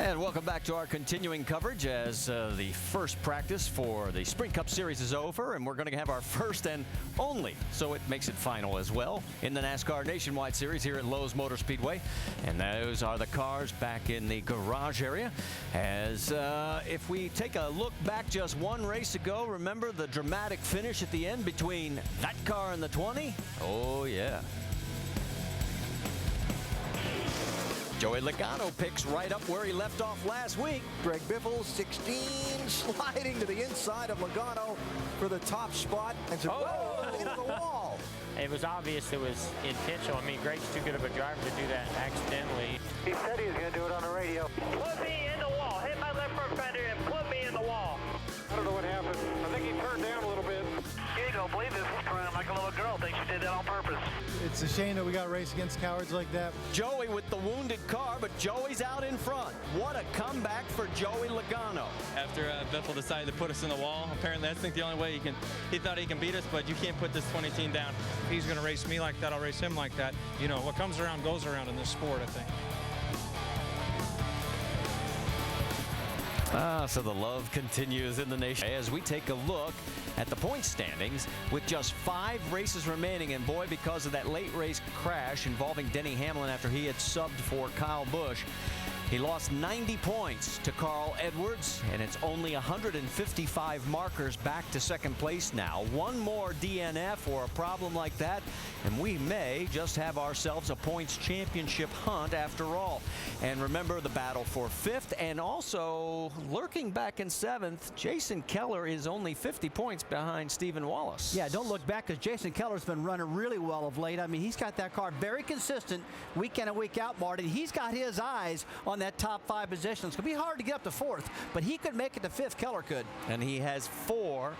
And welcome back to our continuing coverage as the first practice for the Sprint Cup Series is over, and we're going to have our first and only, so it makes it final as well, in the NASCAR Nationwide Series here at Lowe's Motor Speedway. And those are the cars back in the garage area. As if we take a look back just one race ago, remember the dramatic finish at the end between that car and the 20? Oh, yeah. Joey Logano picks right up where he left off last week. Greg Biffle, 16, sliding to the inside of Logano for the top spot. And so, into the wall. It was obvious it was intentional. I mean, Greg's too good of a driver to do that accidentally. He said he was going to do it on the radio. Put me in the wall. Hit my left front fender and put me in the wall. I don't know what happened. I think he turned down a little bit. You ain't gonna believe this. He's crying like a little girl. Thinks she did that on purpose. It's a shame that we got to race against cowards like that. Joey with the wounded car, but Joey's out in front. What a comeback for Joey Logano. After Biffle decided to put us in the wall, apparently I think the only way he thought he can beat us, but you can't put this 20 team down. If he's going to race me like that, I'll race him like that. You know, what comes around goes around in this sport, I think. So the love continues in the nation as we take a look at the point standings with just 5 races remaining. And boy, because of that late race crash involving Denny Hamlin after he had subbed for Kyle Busch, he lost 90 points to Carl Edwards, and it's only 155 markers back to second place now. One more DNF or a problem like that, and we may just have ourselves a points championship hunt after all. And remember the battle for 5th, and also lurking back in 7th, Jason Keller is only 50 points behind Stephen Wallace. Yeah, don't look back, because Jason Keller's been running really well of late. I mean, he's got that car very consistent week in and week out, Martin. He's got his eyes on that top 5 position. It's going to be hard to get up to 4th, but he could make it to 5th. Keller could. And he has 4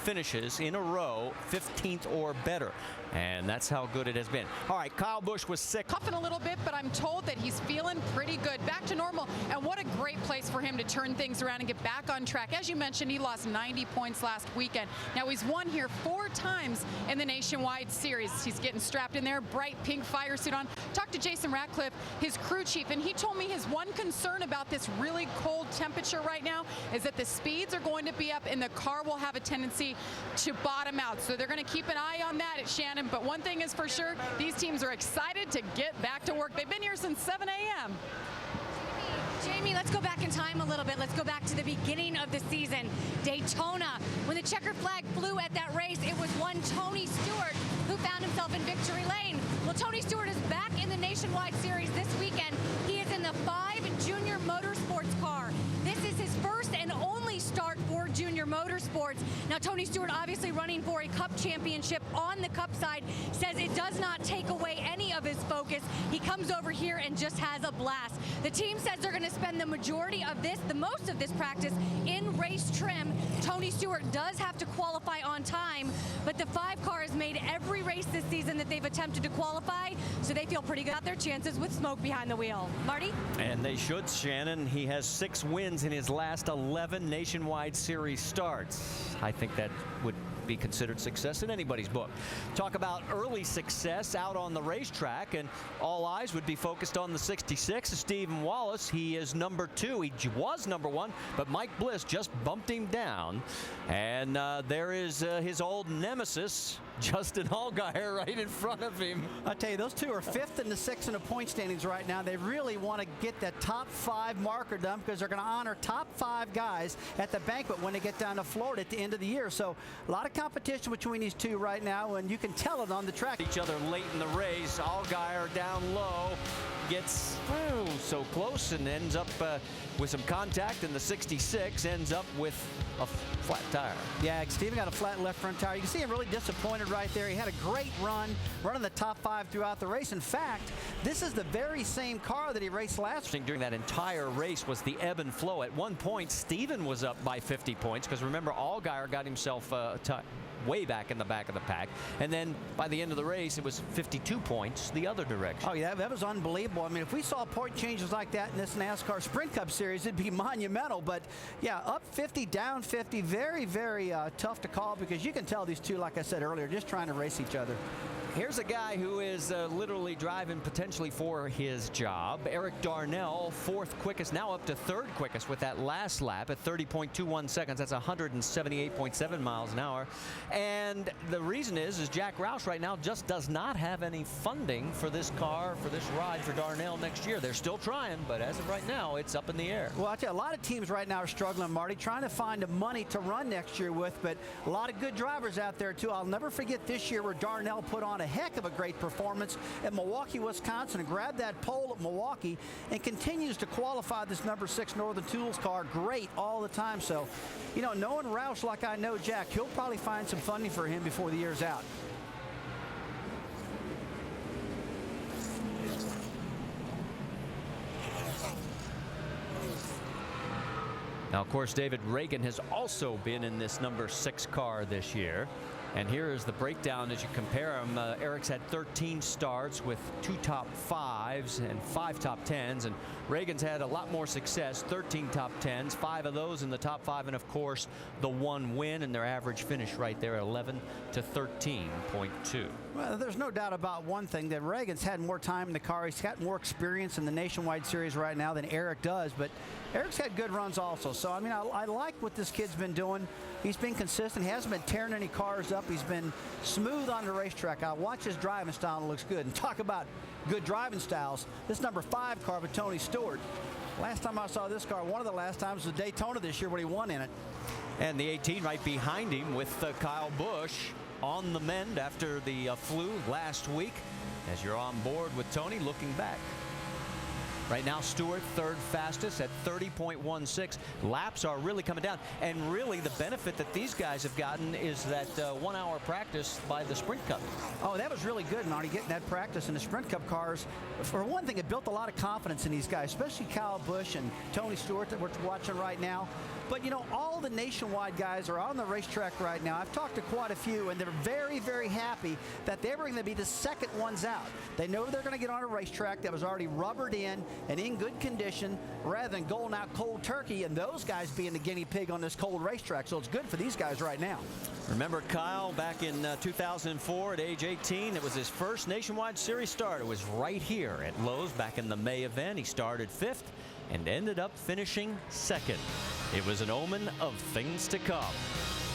finishes in a row, 15th or better. And that's how good it has been. All right, Kyle Busch was sick. Huffing a little bit, but I'm told that he's feeling pretty good. Back to normal. And what a great place for him to turn things around and get back on track. As you mentioned, he lost 90 points last weekend. Now he's won here 4 times in the Nationwide Series. He's getting strapped in there, bright pink fire suit on. Talked to Jason Ratcliffe, his crew chief, and he told me his one concern about this really cold temperature right now is that the speeds are going to be up and the car will have a tendency to bottom out. So they're going to keep an eye on that at Shannon. But one thing is for sure, these teams are excited to get back to work. They've been here since 7 a.m. Jamie, let's go back in time a little bit. Let's go back to the beginning of the season. Daytona. When the checkered flag flew at that race, it was one Tony Stewart who found himself in victory lane. Well, Tony Stewart is back in the Nationwide Series this weekend. He is in the 5 Junior Motorsports car. This is his first and only start for Junior Motorsports. Now, Tony Stewart, obviously running for a Cup championship on the Cup side, says it does not take away any of his focus. He comes over here and just has a blast. The team says they're going to spend the majority of this, the most of this practice, in race trim. Tony Stewart does have to qualify on time, but the 5 car has made every race this season that they've attempted to qualify, so they feel pretty good about their chances with smoke behind the wheel. Marty? And they should, Shannon. He has 6 wins in his last 11 Nationwide Series starts. I think that would be considered success in anybody's book. Talk about early success out on the racetrack, and all eyes would be focused on the 66, Stephen Wallace. He is number 2. He was number 1, but Mike Bliss just bumped him down. And there is his old nemesis, Justin Allgaier, right in front of him. I'll tell you, those two are 5th and the 6th in the point standings right now. They really want to get that top 5 marker done because they're going to honor top 5 guys at the banquet when they get down to Florida at the end of the year. So a lot of competition between these two right now, and you can tell it on the track. Each other late in the race. Allgaier down low, gets so close and ends up with some contact, and the 66 ends up with a flat tire. Yeah, Steven got a flat left front tire. You can see him really disappointed right there. He had a great run, running the top 5 throughout the race. In fact, this is the very same car that he raced last week. During that entire race was the ebb and flow. At one point, Steven was up by 50 points because remember, Allgaier got himself way back in the back of the pack. And then by the end of the race, it was 52 points the other direction. Oh, yeah, that was unbelievable. I mean, if we saw point changes like that in this NASCAR Sprint Cup Series, it'd be monumental. But, yeah, up 50, down 50, very, very tough to call because you can tell these two, like I said earlier, just trying to race each other. Here's a guy who is literally driving potentially for his job. Eric Darnell, fourth quickest, now up to third quickest with that last lap at 30.21 seconds. That's 178.7 miles an hour. And the reason is Jack Roush right now just does not have any funding for this car, for this ride for Darnell next year. They're still trying, but as of right now, it's up in the air. Well, I tell you, a lot of teams right now are struggling, Marty, trying to find the money to run next year with, but a lot of good drivers out there, too. I'll never forget this year where Darnell put on a heck of a great performance at Milwaukee, Wisconsin, and grabbed that pole at Milwaukee and continues to qualify this number 6 Northern Tools car great all the time. So, you know, knowing Roush like I know Jack, he'll probably find some funding for him before the year's out. Now, of course, David Reagan has also been in this number 6 car this year. And here is the breakdown as you compare them. Eric's had 13 starts with 2 top 5s and 5 top 10s. And Reagan's had a lot more success, 13 top 10s, 5 of those in the top 5. And, of course, the 1 win and their average finish right there at 11 to 13.2. Well, there's no doubt about one thing, that Reagan's had more time in the car. He's got more experience in the Nationwide Series right now than Eric does. But Eric's had good runs also. So, I mean, I like what this kid's been doing. He's been consistent. He hasn't been tearing any cars up. He's been smooth on the racetrack. I watch his driving style and it looks good. And talk about good driving styles. This number 5 car with Tony Stewart. Last time I saw this car, one of the last times, was Daytona this year when he won in it. And the 18 right behind him with Kyle Busch on the mend after the flu last week. As you're on board with Tony looking back. Right now, Stewart third fastest at 30.16. Laps are really coming down. And really, the benefit that these guys have gotten is that 1 hour practice by the Sprint Cup. Oh, that was really good, Marty, getting that practice in the Sprint Cup cars. For one thing, it built a lot of confidence in these guys, especially Kyle Busch and Tony Stewart that we're watching right now. But, you know, all the Nationwide guys are on the racetrack right now. I've talked to quite a few, and they're very, very happy that they're going to be the second ones out. They know they're going to get on a racetrack that was already rubbered in and in good condition rather than going out cold turkey and those guys being the guinea pig on this cold racetrack. So it's good for these guys right now. Remember Kyle back in 2004 at age 18. It was his first Nationwide Series start. It was right here at Lowe's back in the May event. He started 5th and ended up finishing 2nd. It was an omen of things to come.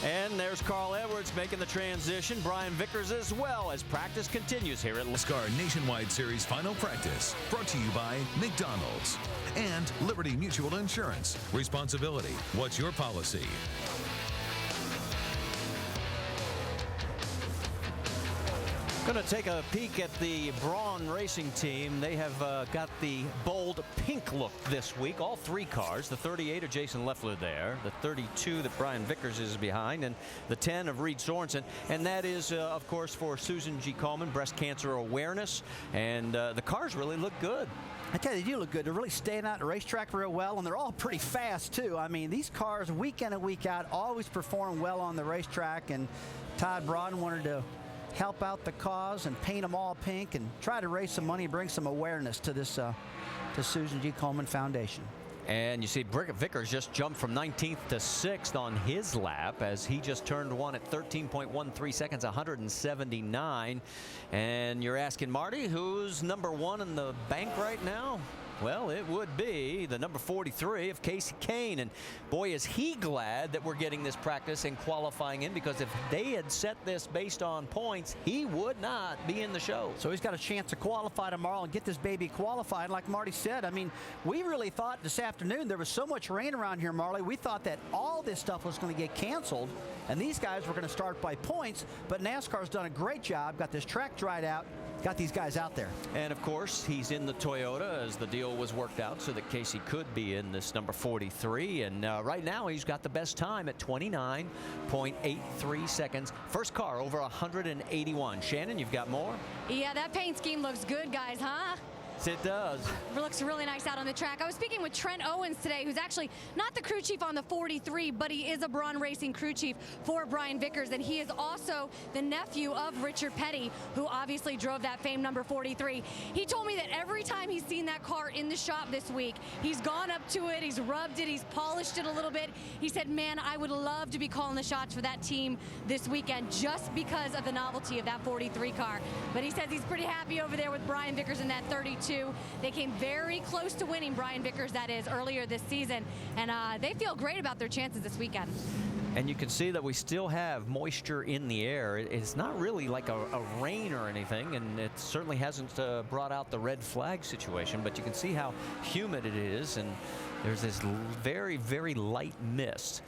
And there's Carl Edwards making the transition. Brian Vickers as well as practice continues here at NASCAR Nationwide Series Final Practice. Brought to you by McDonald's and Liberty Mutual Insurance. Responsibility. What's your policy? Going to take a peek at the Braun Racing team. They have got the bold pink look this week. All 3 cars. The 38 of Jason Leffler there. The 32 that Brian Vickers is behind. And the 10 of Reed Sorensen. And that is, of course, for Susan G. Komen, breast cancer awareness. And the cars really look good. I tell you, they do look good. They're really staying out at the racetrack real well, and they're all pretty fast, too. I mean, these cars, week in and week out, always perform well on the racetrack. And Todd Broughton wanted to help out the cause and paint them all pink and try to raise some money and bring some awareness to this to Susan G. Komen Foundation. And you see Vickers just jumped from 19th to 6th on his lap as he just turned 1 at 13.13 seconds, 179. And you're asking, Marty, who's number 1 in the bank right now? Well, it would be the number 43 of Casey Kane. And boy, is he glad that we're getting this practice and qualifying in, because if they had set this based on points, he would not be in the show. So he's got a chance to qualify tomorrow and get this baby qualified. Like Marty said, I mean, we really thought this afternoon there was so much rain around here, Marley. We thought that all this stuff was going to get canceled and these guys were going to start by points. But NASCAR's done a great job, got this track dried out, got these guys out there. And of course, he's in the Toyota as the deal was worked out so that Casey could be in this number 43. And right now, he's got the best time at 29.83 seconds. First car over 181. Shannon, you've got more? Yeah, that paint scheme looks good, guys, huh? It does. It looks really nice out on the track. I was speaking with Trent Owens today, who's actually not the crew chief on the 43, but he is a Braun Racing crew chief for Brian Vickers, and he is also the nephew of Richard Petty, who obviously drove that famed number 43. He told me that every time he's seen that car in the shop this week, he's gone up to it, he's rubbed it, he's polished it a little bit. He said, man, I would love to be calling the shots for that team this weekend just because of the novelty of that 43 car. But he says he's pretty happy over there with Brian Vickers in that 32. They came very close to winning, Brian Vickers, that is, earlier this season. And they feel great about their chances this weekend. And you can see that we still have moisture in the air. It's not really like a rain or anything, and it certainly hasn't brought out the red flag situation, but you can see how humid it is, and there's this very, very light mist.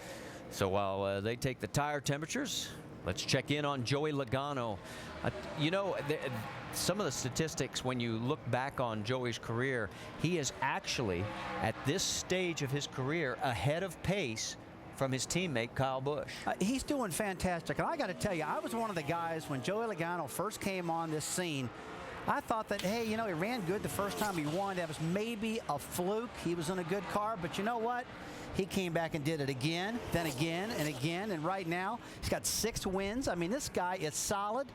So while they take the tire temperatures, let's check in on Joey Logano. You know, some of the statistics, when you look back on Joey's career, he is actually, at this stage of his career, ahead of pace from his teammate Kyle Busch. He's doing fantastic. And I got to tell you, I was one of the guys when Joey Logano first came on this scene. I thought that, hey, you know, he ran good the first time he won. That was maybe a fluke. He was in a good car. But you know what? He came back and did it again, then again, and again. And right now, he's got 6 wins. I mean, this guy is solid.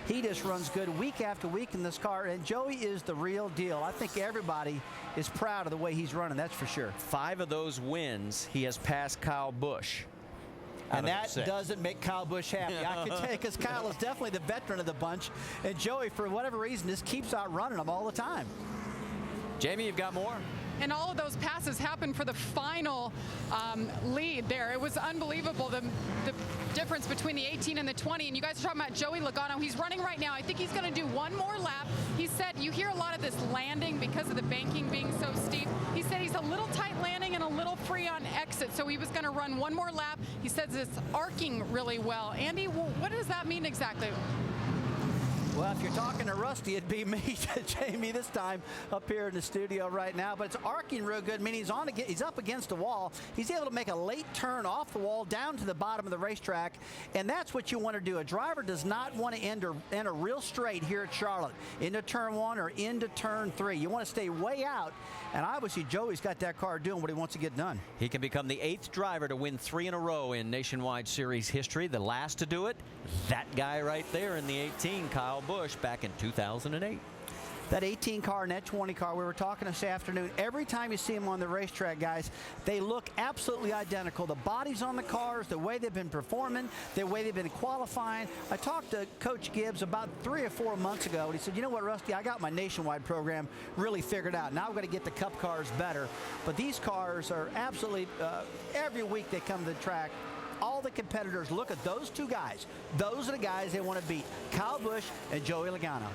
He just runs good week after week in this car, and Joey is the real deal. I think everybody is proud of the way he's running, that's for sure. 5 of those wins, he has passed Kyle Busch. And that doesn't make Kyle Busch happy. I can tell you, because Kyle is definitely the veteran of the bunch, and Joey, for whatever reason, just keeps outrunning him all the time. Jamie, you've got more? And all of those passes happened for the final lead there. It was unbelievable, the difference between the 18 and the 20. And you guys are talking about Joey Logano. He's running right now. I think he's going to do one more lap. He said, you hear a lot of this landing because of the banking being so steep. He said he's a little tight landing and a little free on exit. So he was going to run one more lap. He says it's arcing really well. Andy, what does that mean exactly? Well, if you're talking to Rusty, it'd be me, Jamie, this time up here in the studio right now. But it's arcing real good, meaning he's up against the wall. He's able to make a late turn off the wall down to the bottom of the racetrack, and that's what you want to do. A driver does not want to enter real straight here at Charlotte, into turn 1 or into turn 3. You want to stay way out, and obviously Joey's got that car doing what he wants to get done. He can become the 8th driver to win 3 in a row in Nationwide Series history. The last to do it, that guy right there in the 18, Kyle Busch, back in 2008. That 18 car and that 20 car, we were talking this afternoon, every time you see them on the racetrack, guys, they look absolutely identical. The bodies on the cars, the way they've been performing, the way they've been qualifying. I talked to Coach Gibbs about 3 or 4 months ago, and he said, you know what, Rusty, I got my Nationwide program really figured out. Now I've got to get the Cup cars better. But these cars are absolutely, every week they come to the track, all the competitors look at those 2 guys. Those are the guys they want to beat, Kyle Busch and Joey Logano.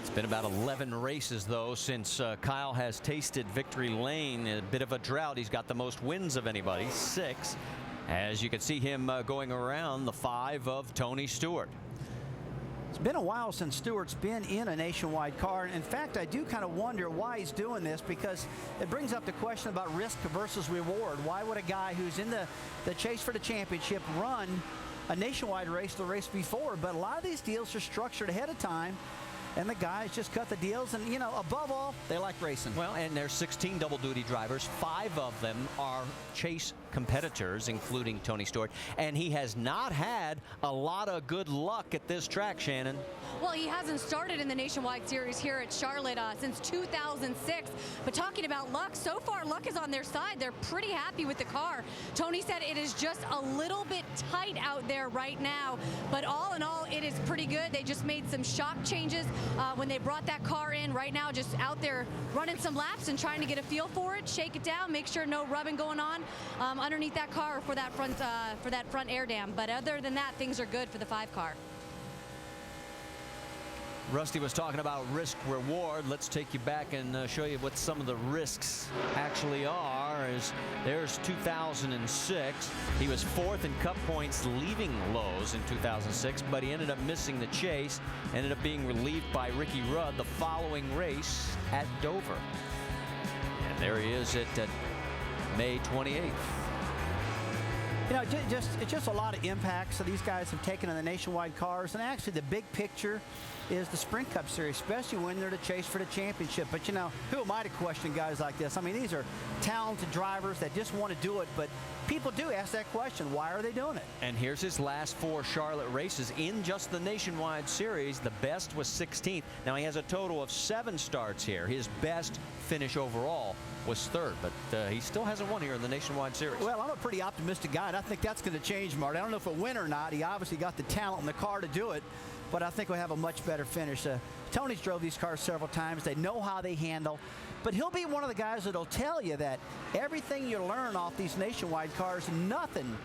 It's been about 11 races, though, since Kyle has tasted victory lane. A bit of a drought. He's got the most wins of anybody, 6. As you can see him going around the 5 of Tony Stewart. It's been a while since Stewart's been in a Nationwide car. In fact, I do kind of wonder why he's doing this, because it brings up the question about risk versus reward. Why would a guy who's in the chase for the championship run a Nationwide race the race before? But a lot of these deals are structured ahead of time, and the guys just cut the deals, and, you know, above all, they like racing. Well, and there's 16 double-duty drivers. 5 of them are chase competitors, including Tony Stewart, and he has not had a lot of good luck at this track, Shannon. Well, he hasn't started in the Nationwide Series here at Charlotte since 2006. But talking about luck, so far luck is on their side. They're pretty happy with the car. Tony said it is just a little bit tight out there right now, but all in all, it is pretty good. They just made some shock changes when they brought that car in. Right now, just out there running some laps and trying to get a feel for it, shake it down, make sure no rubbing going on underneath that car for that front air dam. But other than that, things are good for the 5 car. Rusty was talking about risk reward. Let's take you back and show you what some of the risks actually are. There's 2006. He was 4th in Cup points leaving Lowe's in 2006, but he ended up missing the chase, ended up being relieved by Ricky Rudd the following race at Dover. And there he is at May 28th. You know, it's just a lot of impacts that these guys have taken in the nationwide cars. And actually, the big picture is the Sprint Cup Series, especially when they're to chase for the championship. But, you know, who am I to question guys like this? I mean, these are talented drivers that just want to do it. But people do ask that question, why are they doing it? And here's his last 4 Charlotte races in just the nationwide series. The best was 16th. Now, he has a total of 7 starts here. His best finish overall was 3rd, but he still hasn't won here in the nationwide series. Well, I'm a pretty optimistic guy, and I think that's going to change, Marty. I don't know if he'll win or not. He obviously got the talent in the car to do it, but I think we'll have a much better finish. Tony's drove these cars several times. They know how they handle, but he'll be one of the guys that'll tell you that everything you learn off these nationwide cars, nothing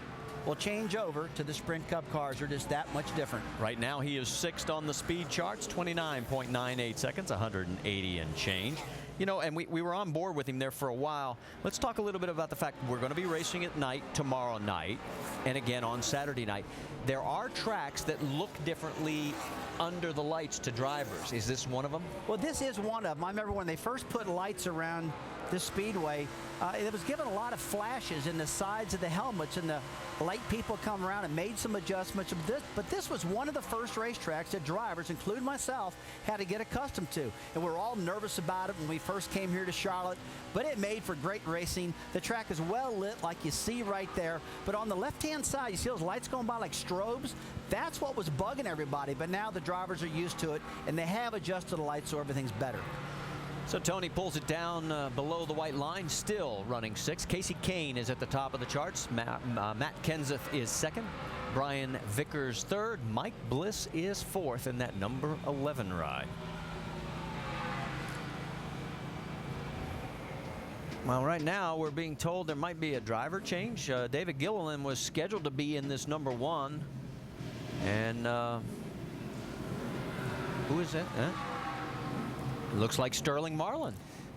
will change over to the Sprint Cup cars. They're just that much different. Right now, he is 6th on the speed charts, 29.98 seconds, 180 and change. You know, and we were on board with him there for a while. Let's talk a little bit about the fact we're going to be racing at night tomorrow night and again on Saturday night. There are tracks that look differently under the lights to drivers. Is this one of them? Well, this is one of them. I remember when they first put lights around this speedway, it was given a lot of flashes in the sides of the helmets, and the light people come around and made some adjustments. But this was one of the first racetracks that drivers, including myself, had to get accustomed to. And we were all nervous about it when we first came here to Charlotte, but it made for great racing. The track is well lit like you see right there. But on the left-hand side, you see those lights going by like strobes? That's what was bugging everybody, but now the drivers are used to it, and they have adjusted the lights so everything's better. So Tony pulls it down below the white line, still running 6th. Casey Kane is at the top of the charts. Matt Kenseth is 2nd. Brian Vickers 3rd. Mike Bliss is 4th in that number 11 ride. Well, right now we're being told there might be a driver change. David Gilliland was scheduled to be in this number 1. And who is that? Looks like Sterling Marlin.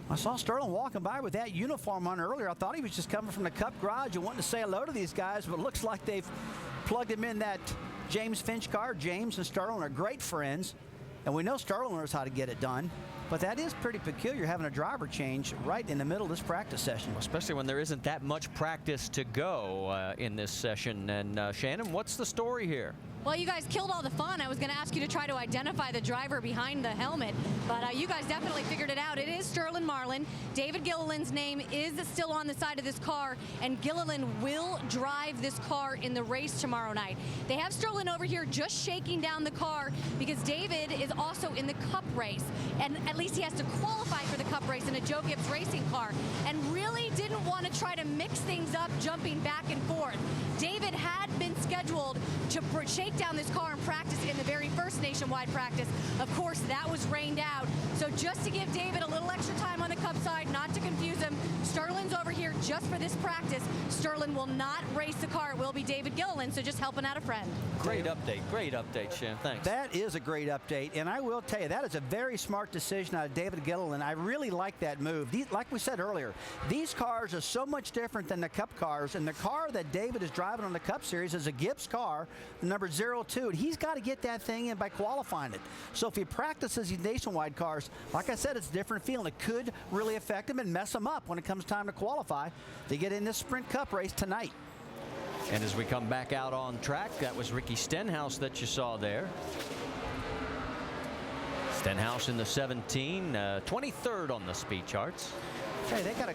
I saw Sterling walking by with that uniform on earlier. I thought he was just coming from the Cup garage and wanting to say hello to these guys, but it looks like they've plugged him in that James Finch car. James and Sterling are great friends, and we know Sterling knows how to get it done. But that is pretty peculiar, having a driver change right in the middle of this practice session. Especially when there isn't that much practice to go in this session. And Shannon, what's the story here? Well, you guys killed all the fun. I was going to ask you to try to identify the driver behind the helmet, but you guys definitely figured it out. It is Sterling Marlin. David Gilliland's name is still on the side of this car, and Gilliland will drive this car in the race tomorrow night. They have Sterling over here just shaking down the car because David is also in the Cup race, and at least he has to qualify for the Cup race in a Joe Gibbs racing car, and really didn't want to try to mix things up jumping back and forth. David had been scheduled to shake down this car in practice in the very first nationwide practice. Of course, that was rained out. So just to give David a little extra time on the Cup side, not to confuse him, Sterling's over here just for this practice. Sterling will not race the car. It will be David Gilliland, so just helping out a friend. Great update, Shannon. Thanks. That is a great update, and I will tell you, that is a very smart decision out of David Gilliland. I really like that move. Like we said earlier, these cars are so much different than the Cup cars, and the car that David is driving on the Cup Series is a Gibbs car, the number 02, and he's got to get that thing in by qualifying it. So if he practices these nationwide cars, like I said, it's a different feeling. It could really affect him and mess him up when it comes time to qualify to get in this Sprint Cup race tonight. And as we come back out on track, that was Ricky Stenhouse that you saw there. Stenhouse in the 17, 23rd on the speed charts. Hey, they got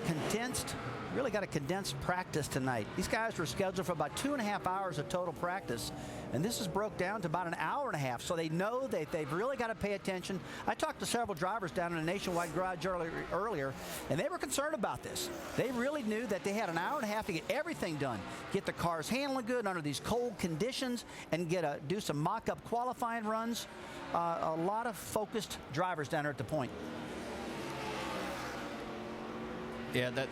really got a condensed practice tonight. These guys were scheduled for about 2.5 hours of total practice, and this is broke down to about an hour and a half. So they know that they've really got to pay attention. I talked to several drivers down in the Nationwide garage earlier, and they were concerned about this. They really knew that they had an hour and a half to get everything done, get the cars handling good under these cold conditions, and do some mock-up qualifying runs. A lot of focused drivers down there at the point. Yeah, that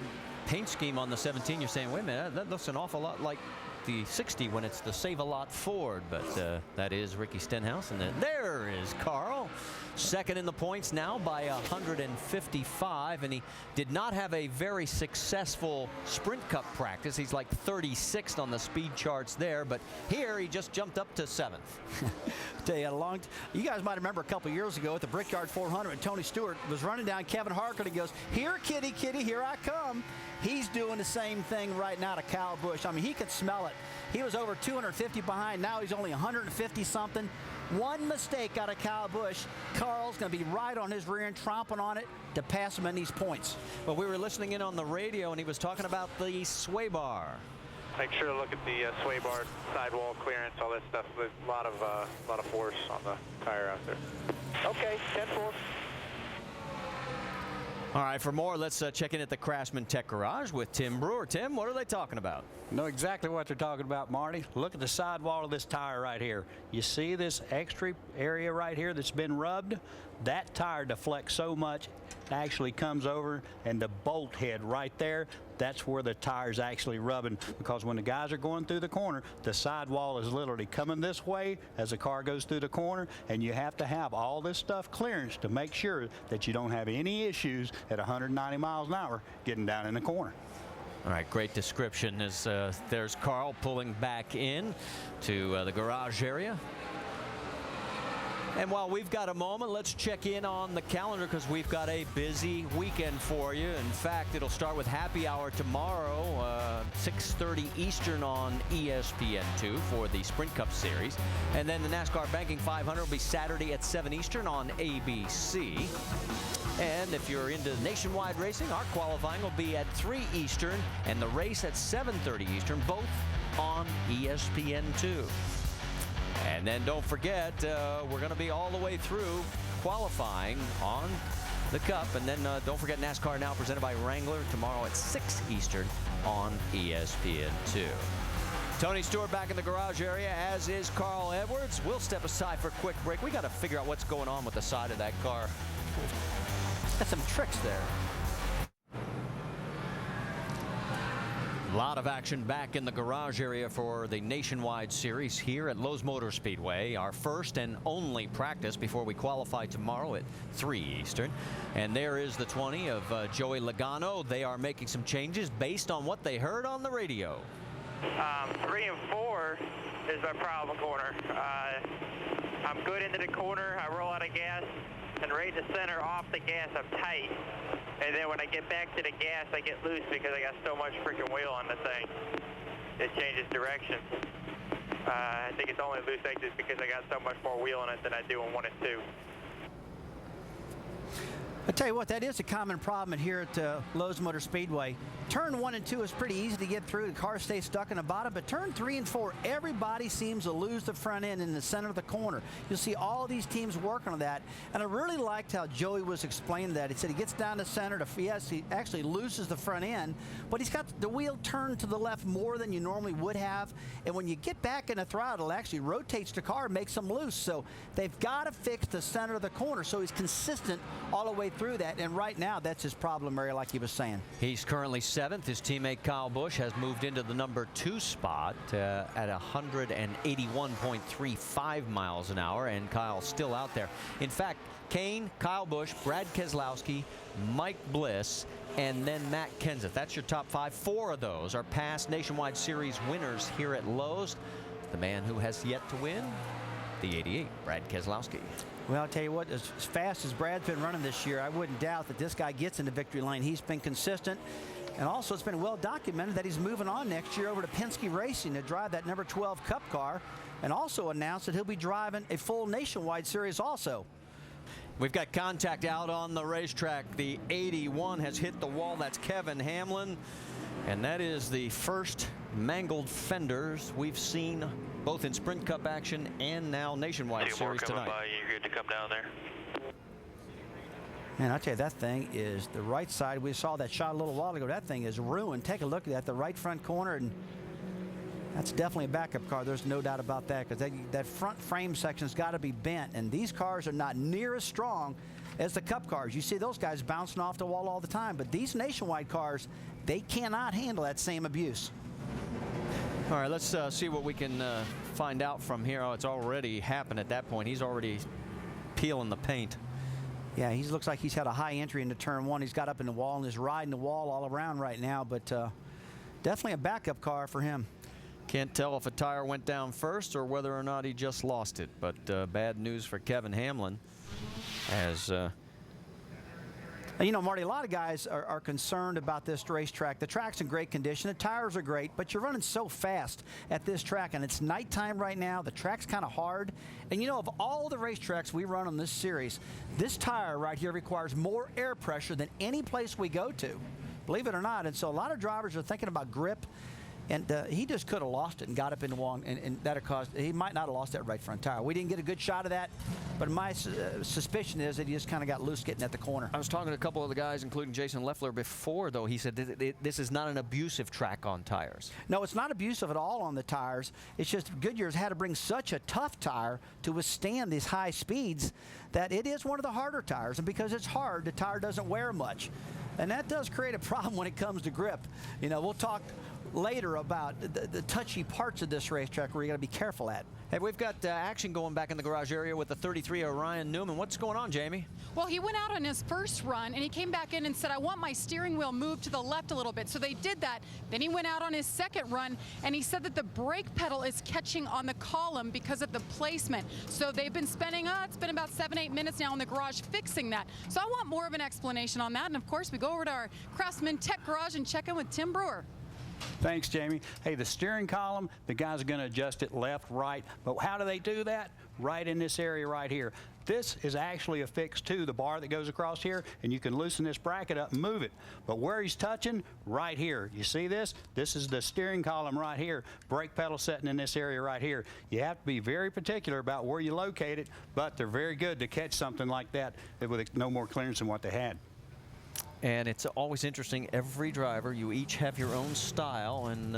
paint scheme on the 17, you're saying, wait a minute, that looks an awful lot like the 60 when it's the Save-A-Lot Ford, but that is Ricky Stenhouse, and then there is Carl Second in the points now by 155, and he did not have a very successful Sprint Cup practice. He's like 36th on the speed charts there, but here he just jumped up to 7th. Tell you, you guys might remember a couple years ago at the Brickyard 400 when Tony Stewart was running down Kevin Harkin. He goes, "Here, kitty, kitty, here I come." He's doing the same thing right now to Kyle Busch. I mean, he could smell it. He was over 250 behind. Now he's only 150 something. One mistake out of Kyle Busch, Carl's going to be right on his rear end, tromping on it to pass him in these points. Well, we were listening in on the radio, and he was talking about the sway bar. Make sure to look at the sway bar, sidewall clearance, all that stuff. There's a lot of force on the tire out there. Okay, 10-4. All right, for more, let's check in at the Craftsman Tech Garage with Tim Brewer. Tim, what are they talking about? Know exactly what they're talking about, Marty. Look at the sidewall of this tire right here. You see this extra area right here that's been rubbed? That tire deflects so much, it actually comes over, and the bolt head right there, that's where the tire's actually rubbing, because when the guys are going through the corner, the sidewall is literally coming this way as the car goes through the corner, and you have to have all this stuff clearance to make sure that you don't have any issues at 190 miles an hour getting down in the corner. All right, great description. As there's Carl pulling back in to the garage area. And while we've got a moment, let's check in on the calendar, because we've got a busy weekend for you. In fact, it'll start with happy hour tomorrow, 6:30 Eastern on ESPN2 for the Sprint Cup Series. And then the NASCAR Banking 500 will be Saturday at 7 Eastern on ABC. And if you're into nationwide racing, our qualifying will be at 3 Eastern and the race at 7:30 Eastern, both on ESPN2. And then don't forget, we're going to be all the way through qualifying on the Cup. And then don't forget NASCAR Now presented by Wrangler tomorrow at 6 Eastern on ESPN2. Tony Stewart back in the garage area, as is Carl Edwards. We'll step aside for a quick break. We got to figure out what's going on with the side of that car. Got some tricks there. A lot of action back in the garage area for the Nationwide Series here at Lowe's Motor Speedway. Our first and only practice before we qualify tomorrow at 3 Eastern. And there is the 20 of Joey Logano. They are making some changes based on what they heard on the radio. 3 and 4 is my problem corner. I'm good into the corner. I roll out of gas, and right in the center off the gas, I'm tight. And then when I get back to the gas, I get loose because I got so much freaking wheel on the thing. It changes direction. I think it's only loose exits because I got so much more wheel on it than I do on 1 and 2. I tell you what, that is a common problem here at Lowe's Motor Speedway. Turn 1 and 2 is pretty easy to get through. The car stays stuck in the bottom, but turn 3 and 4, everybody seems to lose the front end in the center of the corner. You'll see all these teams working on that, and I really liked how Joey was explaining that. He said he gets down the center, yes, he actually loses the front end, but he's got the wheel turned to the left more than you normally would have, and when you get back in the throttle, it actually rotates the car, makes them loose. So they've got to fix the center of the corner so he's consistent all the way through that, and right now that's his problem area, like he was saying. He's currently 7th. His teammate Kyle Busch has moved into the number 2 spot at 181.35 miles an hour, and Kyle's still out there. In fact, Kane, Kyle Busch, Brad Keselowski, Mike Bliss, and then Matt Kenseth. That's your top 5. 4 of those are past Nationwide Series winners here at Lowe's. The man who has yet to win, the 88, Brad Keselowski. Well, I'll tell you what, as fast as Brad's been running this year, I wouldn't doubt that this guy gets in the victory lane. He's been consistent, and also it's been well documented that he's moving on next year over to Penske Racing to drive that number 12 Cup car, and also announced that he'll be driving a full Nationwide Series also. We've got contact out on the racetrack. The 81 has hit the wall. That's Kevin Hamlin, and that is the first mangled fenders we've seen both in Sprint Cup action and now Nationwide Series tonight. You're good to come down there. Man, I tell you, that thing is the right side. We saw that shot a little while ago. That thing is ruined. Take a look at that, the right front corner, and that's definitely a backup car. There's no doubt about that, because that front frame section's got to be bent, and these cars are not near as strong as the Cup cars. You see those guys bouncing off the wall all the time, but these Nationwide cars, they cannot handle that same abuse. All right, let's see what we can find out from here. Oh, it's already happened at that point. He's already peeling the paint. Yeah, he looks like he's had a high entry into turn one. He's got up in the wall and is riding the wall all around right now, but definitely a backup car for him. Can't tell if a tire went down first or whether or not he just lost it, but bad news for Kevin Hamlin as you know, Marty, a lot of guys are concerned about this racetrack. The track's in great condition. The tires are great, but you're running so fast at this track, and it's nighttime right now. The track's kind of hard. And, you know, of all the racetracks we run on this series, this tire right here requires more air pressure than any place we go to, believe it or not. And so a lot of drivers are thinking about grip. And he just could have lost it and got up in the wall, and that have caused, he might not have lost that right front tire. We didn't get a good shot of that, but my suspicion is that he just kind of got loose getting at the corner. I was talking to a couple of the guys, including Jason Leffler, before, though. He said this is not an abusive track on tires. No, it's not abusive at all on the tires. It's just Goodyear's had to bring such a tough tire to withstand these high speeds that it is one of the harder tires. And because it's hard, the tire doesn't wear much. And that does create a problem when it comes to grip. You know, we'll talk later about the touchy parts of this racetrack where you got to be careful at. Hey, we've got action going back in the garage area with the 33 Orion Newman. What's going on, Jamie? Well, he went out on his first run, and he came back in and said, I want my steering wheel moved to the left a little bit. So they did that. Then he went out on his second run, and he said that the brake pedal is catching on the column because of the placement. So they've been spending, it's been about 7-8 minutes now in the garage fixing that. So I want more of an explanation on that. And, of course, we go over to our Craftsman Tech Garage and check in with Tim Brewer. Thanks, Jamie. Hey, the steering column, the guys are going to adjust it left, right. But how do they do that? Right in this area right here. This is actually affixed to the bar that goes across here, and you can loosen this bracket up and move it. But where he's touching, right here. You see this? This is the steering column right here. Brake pedal sitting in this area right here. You have to be very particular about where you locate it, but they're very good to catch something like that with no more clearance than what they had. And it's always interesting, every driver, you each have your own style, and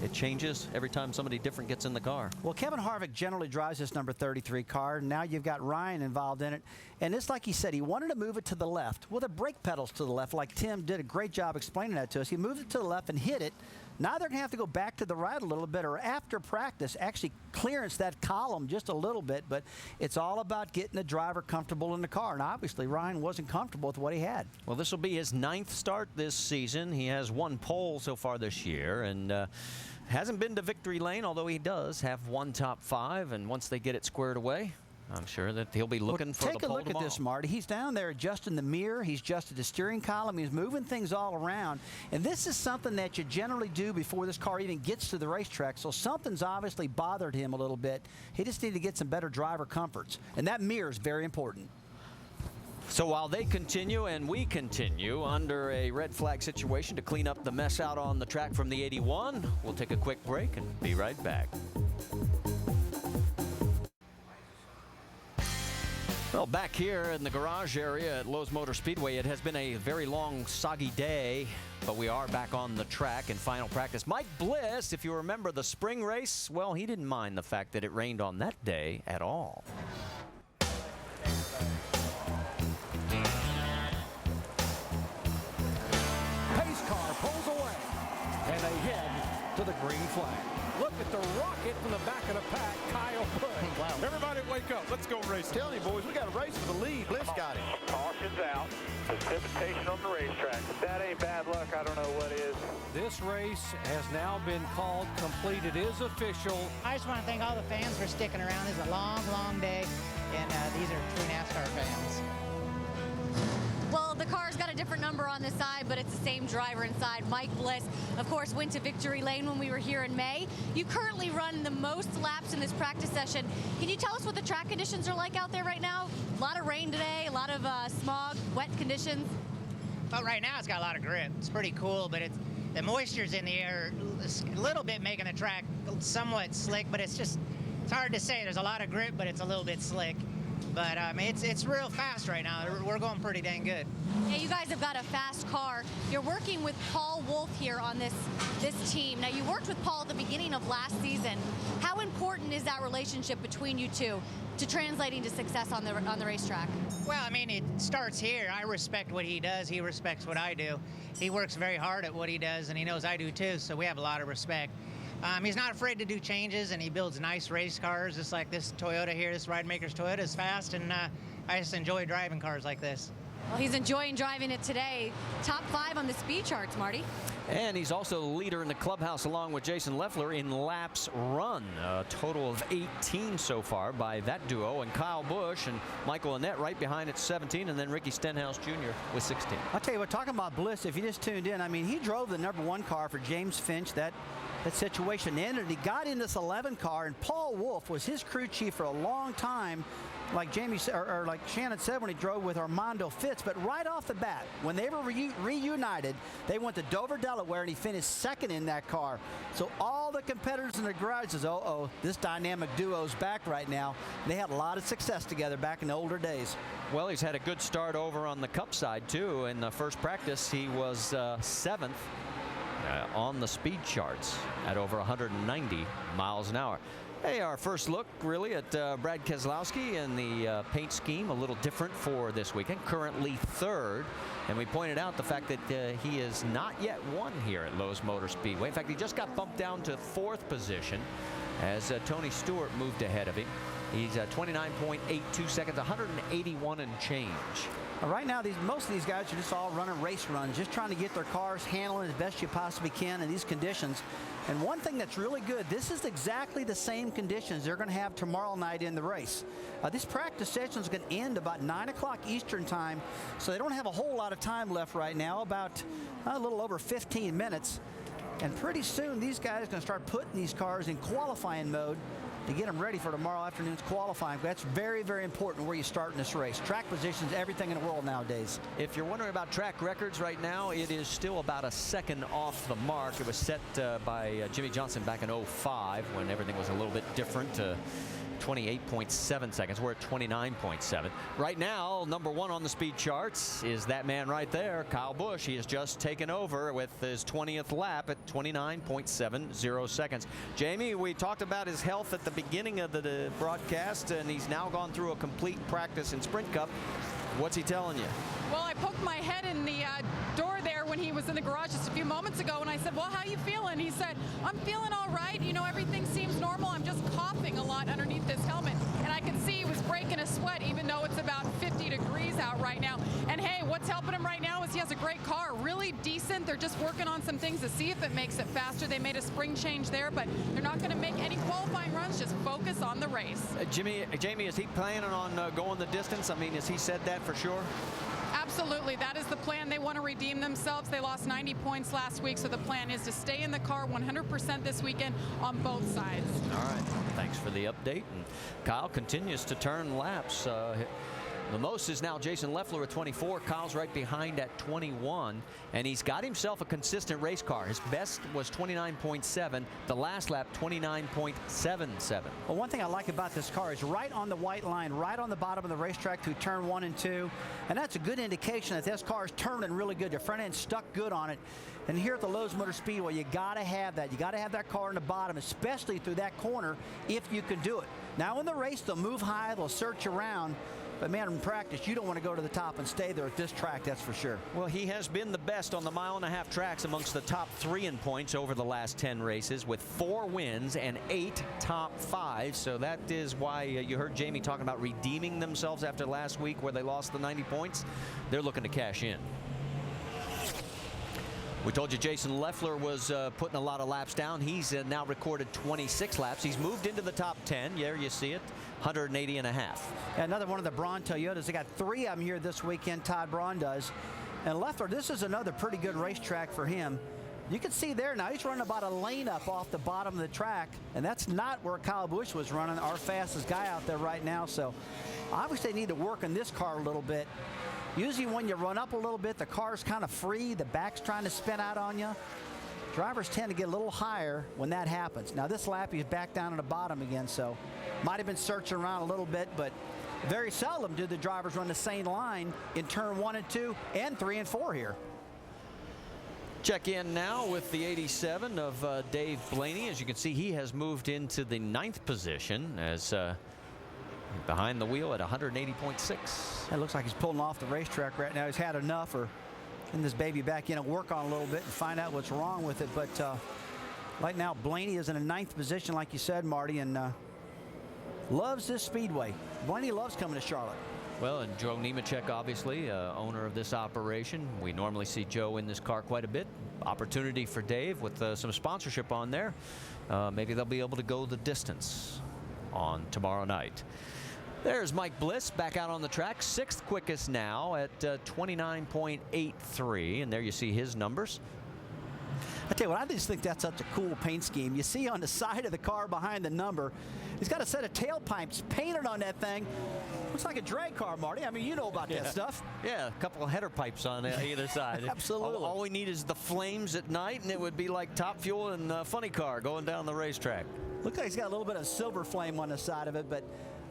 it changes every time somebody different gets in the car. Well, Kevin Harvick generally drives this number 33 car. Now you've got Ryan involved in it. And it's like he said, he wanted to move it to the left. Well, the brake pedal's to the left, like Tim did a great job explaining that to us. He moved it to the left and hit it. Now they're going to have to go back to the right a little bit, or after practice, actually clearance that column just a little bit. But it's all about getting the driver comfortable in the car. And obviously, Ryan wasn't comfortable with what he had. Well, this will be his 9th start this season. He has 1 pole so far this year, and hasn't been to victory lane, although he does have 1 top 5. And once they get it squared away, I'm sure that he'll be looking for the pole tomorrow. Take a look at this, Marty. He's down there adjusting the mirror. He's adjusted the steering column. He's moving things all around. And this is something that you generally do before this car even gets to the racetrack. So something's obviously bothered him a little bit. He just needed to get some better driver comforts. And that mirror is very important. So while they continue and we continue under a red flag situation to clean up the mess out on the track from the 81, we'll take a quick break and be right back. Well, back here in the garage area at Lowe's Motor Speedway, it has been a very long, soggy day, but we are back on the track in final practice. Mike Bliss, if you remember the spring race, well, he didn't mind the fact that it rained on that day at all. Pace car pulls away, and they head to the green flag. Look at the rocket from the back of the pack, Kyle Busch. Wow. Everybody wake up. Let's go racing. Tell you, boys, we got a race for the lead. Bliss got it. Caution's out. Precipitation on the racetrack. If that ain't bad luck, I don't know what is. This race has now been called complete. It is official. I just want to thank all the fans for sticking around. This is a long, long day, and these are true NASCAR fans. Well, the car's got a different number on this side, but it's the same driver inside. Mike Bliss, of course, went to victory lane when we were here in May. You currently run the most laps in this practice session. Can you tell us what the track conditions are like out there right now? A lot of rain today, a lot of smog, wet conditions. Well, right now it's got a lot of grip. It's pretty cool, but the moisture's in the air a little bit, making the track somewhat slick, but it's hard to say. There's a lot of grip, but it's a little bit slick. But it's real fast right now. We're going pretty dang good. Yeah, you guys have got a fast car. You're working with Paul Wolf here on this team. Now, you worked with Paul at the beginning of last season. How important is that relationship between you two to translating to success on the racetrack? Well, I mean, it starts here. I respect what he does. He respects what I do. He works very hard at what he does, and he knows I do too, so we have a lot of respect. He's not afraid to do changes, and he builds nice race cars, just like this Toyota here. This Ridemaker's Toyota is fast, and I just enjoy driving cars like this. Well, he's enjoying driving it today. Top 5 on the speed charts, Marty. And he's also the leader in the clubhouse along with Jason Leffler in laps run. A total of 18 so far by that duo. And Kyle Busch and Michael Annett right behind at 17. And then Ricky Stenhouse Jr. with 16. I'll tell you what, talking about Bliss, if you just tuned in, I mean, he drove the #1 car for James Finch. That situation ended. He got in this 11 car, and Paul Wolfe was his crew chief for a long time, like Jamie or like Shannon said when he drove with Armando Fitz. But right off the bat, when they were reunited, they went to Dover, Delaware, and he finished 2nd in that car. So all the competitors in the garage says, uh-oh, this dynamic duo's back right now. They had a lot of success together back in the older days. Well, he's had a good start over on the Cup side, too. In the first practice, he was 7th. On the speed charts at over 190 miles an hour. Hey, our first look really at Brad Keselowski and the paint scheme, a little different for this weekend. Currently 3rd, and we pointed out the fact that he is not yet won here at Lowe's Motor Speedway. In fact, he just got bumped down to 4th position as Tony Stewart moved ahead of him. He's 29.82 seconds, 181 and change. Right now, most of these guys are just all running race runs, just trying to get their cars handling as best you possibly can in these conditions. And one thing that's really good, this is exactly the same conditions they're going to have tomorrow night in the race. This practice session is going to end about 9 o'clock Eastern time, so they don't have a whole lot of time left right now, about a little over 15 minutes. And pretty soon, these guys are going to start putting these cars in qualifying mode to get them ready for tomorrow afternoon's qualifying. That's very, very important where you start in this race. Track positions, everything in the world nowadays. If you're wondering about track records right now, it is still about a second off the mark. It was set by Jimmy Johnson back in 05 when everything was a little bit different. 28.7 seconds. We're at 29.7. Right now, #1 on the speed charts is that man right there, Kyle Busch. He has just taken over with his 20th lap at 29.70 seconds. Jamie, we talked about his health at the beginning of the broadcast, and he's now gone through a complete practice in Sprint Cup. What's he telling you? Well, I poked my head in the door there when he was in the garage just a few moments ago, and I said, well, how you feeling? He said, I'm feeling all right. You know, everything seems normal. I'm just coughing a lot underneath this helmet. And I could see he was breaking a sweat, even though it's about 50 degrees out right now. And hey, what's helping him right now is he has a great car, really decent. They're just working on some things to see if it makes it faster. They made a spring change there, but they're not going to make any qualifying runs. Just focus on the race. Jamie, is he planning on going the distance? I mean, has he said that for sure? Absolutely. That is the plan. They want to redeem themselves. They lost 90 points last week, so the plan is to stay in the car 100% this weekend on both sides. All right. Thanks for the update. And Kyle continues to turn laps. The most is now Jason Leffler at 24. Kyle's right behind at 21. And he's got himself a consistent race car. His best was 29.7. The last lap, 29.77. Well, one thing I like about this car is right on the white line, right on the bottom of the racetrack through turn 1 and 2. And that's a good indication that this car is turning really good. The front end stuck good on it. And here at the Lowe's Motor Speedway, you got to have that. You got to have that car in the bottom, especially through that corner, if you can do it. Now, in the race, they'll move high, they'll search around. But, man, in practice, you don't want to go to the top and stay there at this track, that's for sure. Well, he has been the best on the mile-and-a-half tracks amongst the top 3 in points over the last 10 races with 4 wins and 8 top 5s. So that is why you heard Jamie talking about redeeming themselves after last week where they lost the 90 points. They're looking to cash in. We told you Jason Leffler was putting a lot of laps down. He's now recorded 26 laps. He's moved into the top 10. There you see it, 180 and a half. Another one of the Braun Toyotas. They got 3 of them here this weekend, Todd Braun does. And Leffler, this is another pretty good racetrack for him. You can see there now he's running about a lane up off the bottom of the track, and that's not where Kyle Busch was running, our fastest guy out there right now. So obviously they need to work on this car a little bit. Usually when you run up a little bit, the car's kind of free, the back's trying to spin out on you. Drivers tend to get a little higher when that happens. Now this lap he's back down at the bottom again, so might have been searching around a little bit, but very seldom do the drivers run the same line in turn 1 and 2 and 3 and 4 here. Check in now with the 87 of Dave Blaney. As you can see, he has moved into the 9th position as behind the wheel at 180.6. It looks like he's pulling off the racetrack right now. He's had enough, or getting this baby back in and work on a little bit and find out what's wrong with it. But right now, Blaney is in a 9th position, like you said, Marty, and loves this speedway. Blaney loves coming to Charlotte. Well, and Joe Nemechek, obviously, owner of this operation. We normally see Joe in this car quite a bit. Opportunity for Dave with some sponsorship on there. Maybe they'll be able to go the distance on tomorrow night. There's Mike Bliss back out on the track, 6th quickest now at 29.83, and there you see his numbers. I tell you what, I just think that's such a cool paint scheme. You see on the side of the car behind the number, he's got a set of tailpipes painted on that thing. Looks like a drag car, Marty. I mean, you know about that stuff. Yeah, a couple of header pipes on either side. Absolutely. All we need is the flames at night, and it would be like Top Fuel and Funny Car going down the racetrack. Looks like he's got a little bit of silver flame on the side of it, but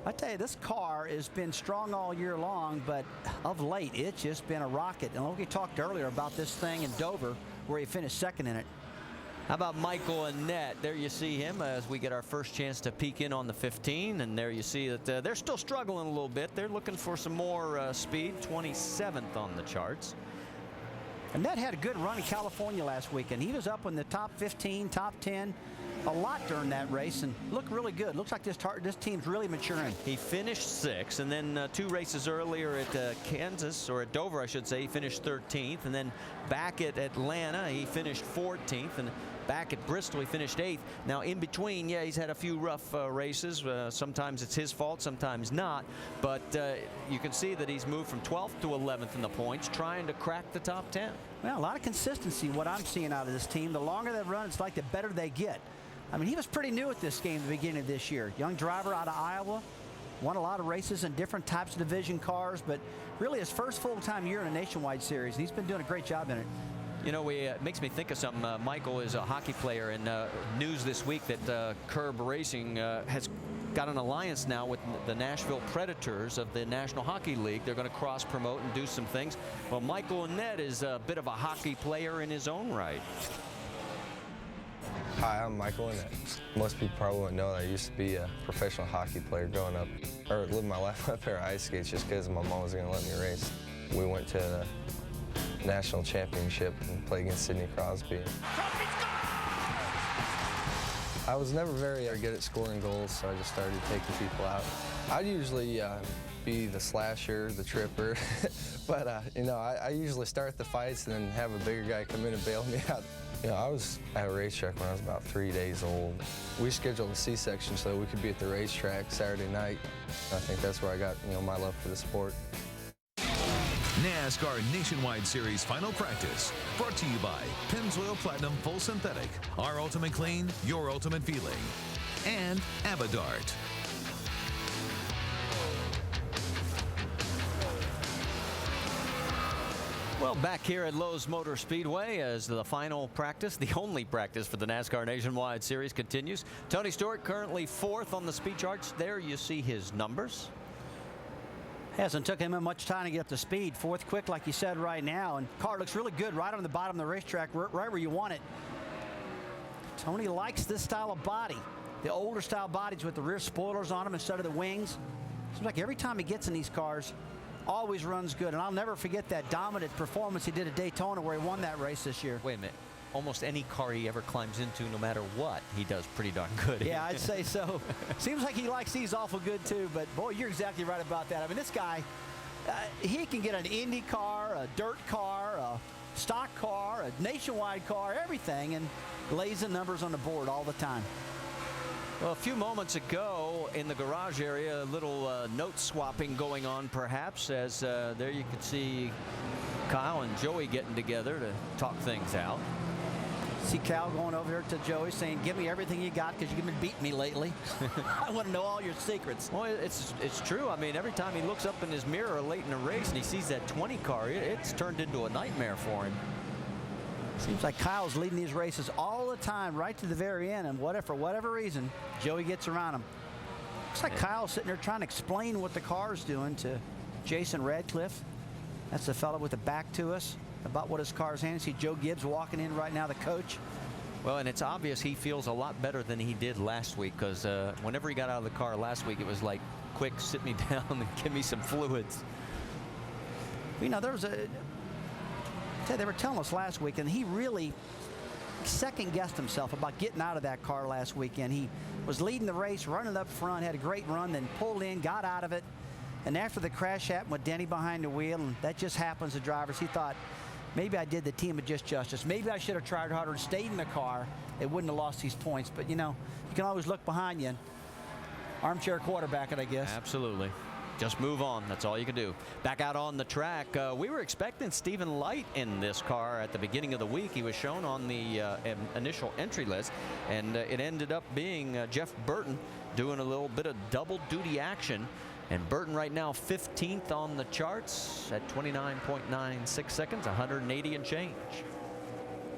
I tell you, this car has been strong all year long, but of late, it's just been a rocket. And we talked earlier about this thing in Dover, where he finished 2nd in it. How about Michael Annett? There you see him as we get our first chance to peek in on the 15, and there you see that they're still struggling a little bit. They're looking for some more speed, 27th on the charts. Annett had a good run in California last weekend. He was up in the top 15, top 10. A lot during that race and looked really good. Looks like this team's really maturing. He finished 6th, and then 2 races earlier at Kansas, or at Dover, I should say, he finished 13th, and then back at Atlanta, he finished 14th, and back at Bristol, he finished 8th. Now, in between, yeah, he's had a few rough races. Sometimes it's his fault, sometimes not, but you can see that he's moved from 12th to 11th in the points, trying to crack the top 10. Well, a lot of consistency, what I'm seeing out of this team. The longer they run, it's like the better they get. I mean, he was pretty new at this game at the beginning of this year. Young driver out of Iowa, won a lot of races in different types of division cars, but really his first full-time year in a nationwide series. He's been doing a great job in it. You know, it makes me think of something. Michael is a hockey player, and news this week that Curb Racing has got an alliance now with the Nashville Predators of the National Hockey League. They're going to cross-promote and do some things. Well, Michael Annett is a bit of a hockey player in his own right. Hi, I'm Michael Annett. Most people probably wouldn't know that I used to be a professional hockey player growing up, or living my life on a pair of ice skates just because my mom was going to let me race. We went to the national championship and played against Sidney Crosby. I was never very good at scoring goals, so I just started taking people out. I'd usually be the slasher, the tripper, but you know, I usually start the fights and then have a bigger guy come in and bail me out. You know, I was at a racetrack when I was about 3 days old. We scheduled a C-section so we could be at the racetrack Saturday night. I think that's where I got, you know, my love for the sport. NASCAR Nationwide Series Final Practice, brought to you by Pennzoil Platinum Full Synthetic, our ultimate clean, your ultimate feeling, and Avodart. Well, back here at Lowe's Motor Speedway as the final practice, the only practice for the NASCAR Nationwide Series continues. Tony Stewart currently 4th on the speed charts. There you see his numbers. Hasn't took him much time to get up to speed. 4th quick, like you said, right now. And car looks really good right on the bottom of the racetrack, right where you want it. Tony likes this style of body. The older style bodies with the rear spoilers on them instead of the wings. Seems like every time he gets in these cars, always runs good. And I'll never forget that dominant performance he did at Daytona where he won that race this year. Wait a minute. Almost any car he ever climbs into, no matter what, he does pretty darn good. Yeah, I'd say so. Seems like he likes these awful good, too. But, boy, you're exactly right about that. I mean, this guy, he can get an Indy car, a dirt car, a stock car, a nationwide car, everything, and lays the numbers on the board all the time. Well, a few moments ago in the garage area, a little note swapping going on, perhaps, as there you can see Kyle and Joey getting together to talk things out. See Kyle going over here to Joey saying, give me everything you got because you've been beating me lately. I want to know all your secrets. Well, it's true. I mean, every time he looks up in his mirror late in a race and he sees that 20 car, it's turned into a nightmare for him. Seems like Kyle's leading these races all the time, right to the very end, and for whatever reason, Joey gets around him. Looks like Kyle's sitting there trying to explain what the car's doing to Jason Radcliffe. That's the fellow with the back to us, about what his car's handling. See Joe Gibbs walking in right now, the coach. Well, and it's obvious he feels a lot better than he did last week, because whenever he got out of the car last week, it was like, quick, sit me down and give me some fluids. You know, there was they were telling us last week, and he really second-guessed himself about getting out of that car last weekend. He was leading the race, running up front, had a great run, then pulled in, got out of it, And after the crash happened with Denny behind the wheel, and that just happens to drivers, he thought, maybe I did the team a just justice. Maybe I should have tried harder and stayed in the car. It wouldn't have lost these points. But, you know, you can always look behind you and armchair quarterback it, I guess. Absolutely. Just move on. That's all you can do. Back out on the track, we were expecting Stephen Light in this car at the beginning of the week. He was shown on the initial entry list, and it ended up being Jeff Burton doing a little bit of double duty action. And Burton right now 15th on the charts at 29.96 seconds, 180 and change.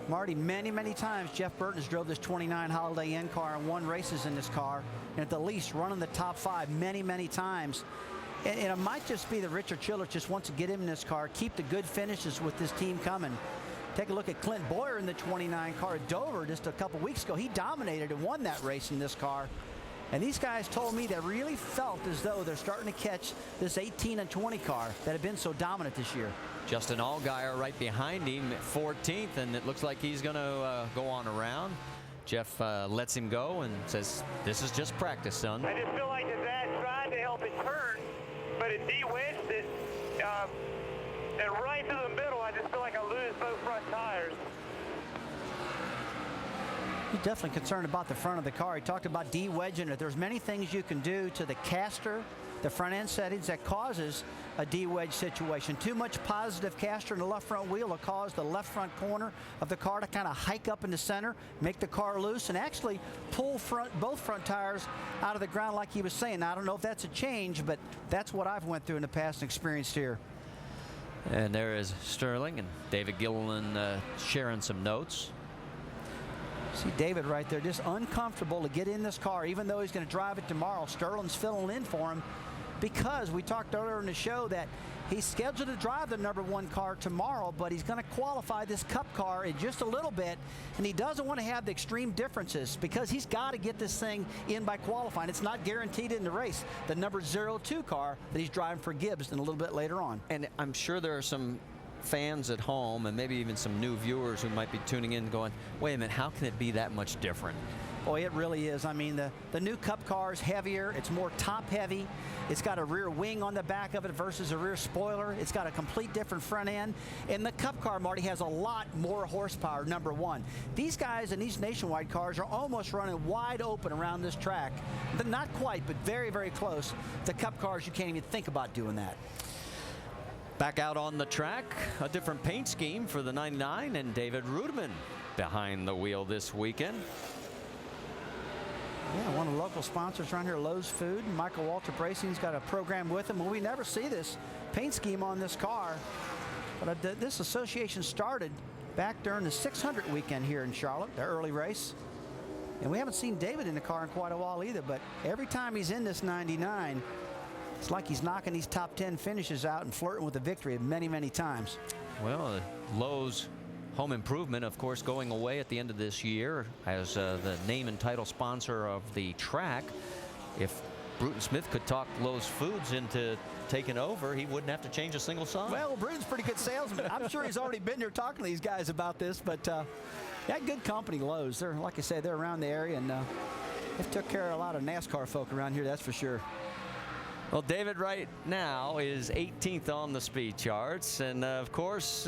Marty, many times Jeff Burton has drove this 29 Holiday Inn car and won races in this car, and at the least running the top 5 many times. And it might just be that Richard Childress just wants to get him in this car, keep the good finishes with this team coming. Take a look at Clint Boyer in the 29 car at Dover just a couple weeks ago. He dominated and won that race in this car. And these guys told me they really felt as though they're starting to catch this 18 and 20 car that have been so dominant this year. Justin Allgaier right behind him at 14th, and it looks like he's going to go on around. Jeff lets him go and says, this is just practice, son. I just feel like that tried to help it turn, but it de-wedged it. And right through the middle, I just feel like I lose both front tires. He's definitely concerned about the front of the car. He talked about de-wedging it. There's many things you can do to the caster, the front end settings, that causes a de-wedge situation. Too much positive caster in the left front wheel will cause the left front corner of the car to kind of hike up in the center, make the car loose, and actually pull both front tires out of the ground like he was saying. Now, I don't know if that's a change, but that's what I've went through in the past and experienced here. And there is Sterling and David Gilliland sharing some notes. See David right there, just uncomfortable to get in this car, even though he's going to drive it tomorrow. Sterling's filling in for him because we talked earlier in the show that he's scheduled to drive the #1 car tomorrow, but he's going to qualify this Cup car in just a little bit, and he doesn't want to have the extreme differences because he's got to get this thing in by qualifying. It's not guaranteed in the race. The number 02 car that he's driving for Gibbs and a little bit later on. And I'm sure there are some fans at home and maybe even some new viewers who might be tuning in going, wait a minute, how can it be that much different? Boy, it really is. I mean, the new Cup car is heavier. It's more top heavy. It's got a rear wing on the back of it versus a rear spoiler. It's got a complete different front end. And the Cup car, Marty, has a lot more horsepower, #1. These guys in these Nationwide cars are almost running wide open around this track. Not quite, but very close. The Cup cars, you can't even think about doing that. Back out on the track, a different paint scheme for the 99, and David Rudeman behind the wheel this weekend. Yeah, one of the local sponsors around here, Lowe's Food. Michael Walter Bracing's got a program with him. Well, we never see this paint scheme on this car. But this association started back during the 600 weekend here in Charlotte, the early race. And we haven't seen David in the car in quite a while either. But every time he's in this 99, it's like he's knocking these top 10 finishes out and flirting with the victory many times. Well, Lowe's Home Improvement, of course, going away at the end of this year as the name and title sponsor of the track. If Bruton Smith could talk Lowe's Foods into taking over, he wouldn't have to change a single song. Well, Bruton's a pretty good salesman. I'm sure he's already been there talking to these guys about this, but yeah, good company, Lowe's. They're, like I said, they're around the area, and they've took care of a lot of NASCAR folk around here, that's for sure. Well, David right now is 18th on the speed charts. And, of course,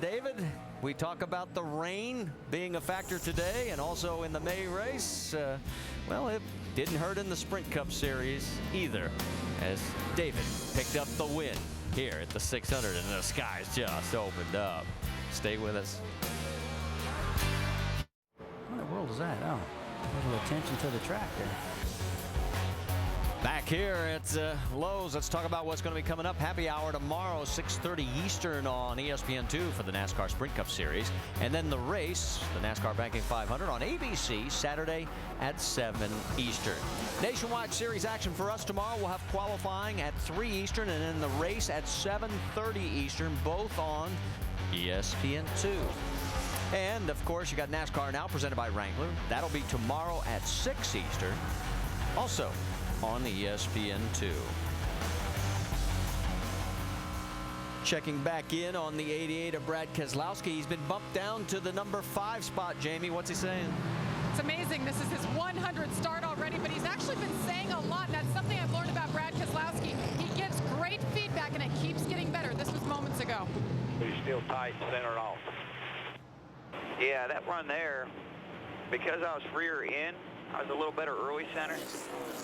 David, we talk about the rain being a factor today and also in the May race. Well, it didn't hurt in the Sprint Cup Series either, as David picked up the win here at the 600, and the skies just opened up. Stay with us. What in the world is that? Oh, a little attention to the track there. Back here at Lowe's, let's talk about what's going to be coming up. Happy hour tomorrow, 6:30 Eastern on ESPN2 for the NASCAR Sprint Cup Series. And then the race, the NASCAR Banking 500 on ABC, Saturday at 7 Eastern. Nationwide Series action for us tomorrow. We'll have qualifying at 3 Eastern and then the race at 7:30 Eastern, both on ESPN2. And, of course, you got NASCAR Now presented by Wrangler. That'll be tomorrow at 6 Eastern. Also on ESPN2. Checking back in on the 88 of Brad Keselowski. He's been bumped down to the number 5 spot. Jamie, what's he saying? It's amazing. This is his 100th start already, but he's actually been saying a lot, and that's something I've learned about Brad Keselowski. He gives great go. But he's still tight center off. Yeah, that run there, because I was rear end, I was a little better early center,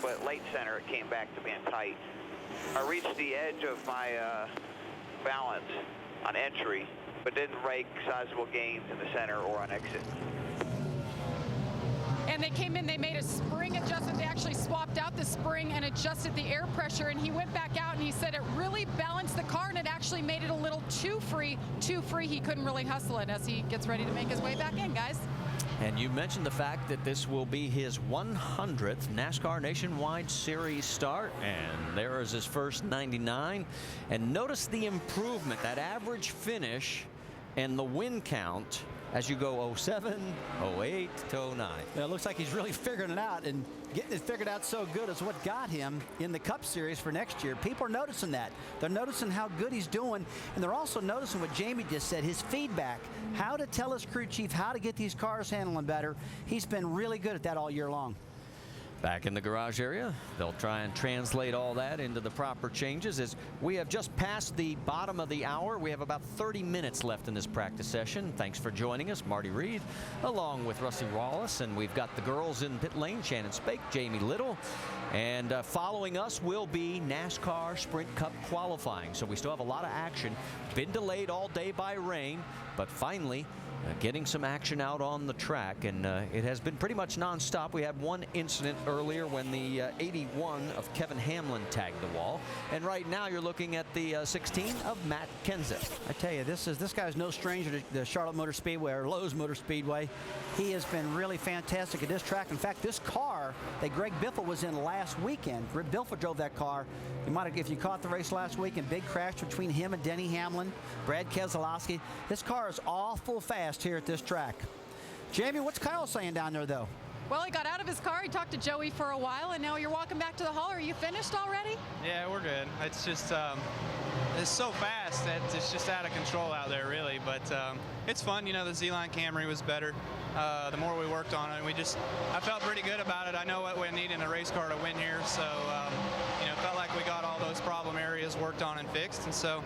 but late center it came back to being tight. I reached the edge of my balance on entry, but didn't rake sizable gains in the center or on exit. And they came in, they made a spring adjustment. They actually swapped out the spring and adjusted the air pressure, and he went back out and he said it really balanced the car and it actually made it a little too free. He couldn't really hustle it as he gets ready to make his way back in, guys. And you mentioned the fact that this will be his 100th NASCAR Nationwide Series start, and there is his first 99. And notice the improvement, that average finish and the win count as you go 07, 08 to 09. Well, it looks like he's really figuring it out, and getting it figured out so good is what got him in the Cup Series for next year. People are noticing that. They're noticing how good he's doing, and they're also noticing what Jamie just said, his feedback, how to tell his crew chief how to get these cars handling better. He's been really good at that all year long. Back in the garage area, they'll try and translate all that into the proper changes. As we have just passed the bottom of the hour, we have about 30 minutes left in this practice session. Thanks for joining us, Marty Reed, along with Rusty Wallace, and we've got the girls in pit lane, Shannon Spake, Jamie Little, and following us will be NASCAR Sprint Cup qualifying. So we still have a lot of action. Been delayed all day by rain, but finally getting some action out on the track, and it has been pretty much nonstop. We had one incident earlier when the 81 of Kevin Hamlin tagged the wall, and right now you're looking at the 16 of Matt Kenseth. I tell you, this guy's no stranger to the Charlotte Motor Speedway or Lowe's Motor Speedway. He has been really fantastic at this track. In fact, this car that Greg Biffle was in last weekend, Greg Biffle drove that car. You might have, if you caught the race last weekend, big crash between him and Denny Hamlin, Brad Keselowski. This car is awful fast here at this track. Jamie, what's Kyle saying down there, though? Well, he got out of his car, he talked to Joey for a while, and now you're walking back to the hall. Are you finished already? Yeah, we're good. It's just, it's so fast that it's just out of control out there, really. But it's fun. You know, the Z-Line Camry was better. The more we worked on it, I felt pretty good about it. I know what we need in a race car to win here, so, you know, felt like we got all those problem areas worked on and fixed, and so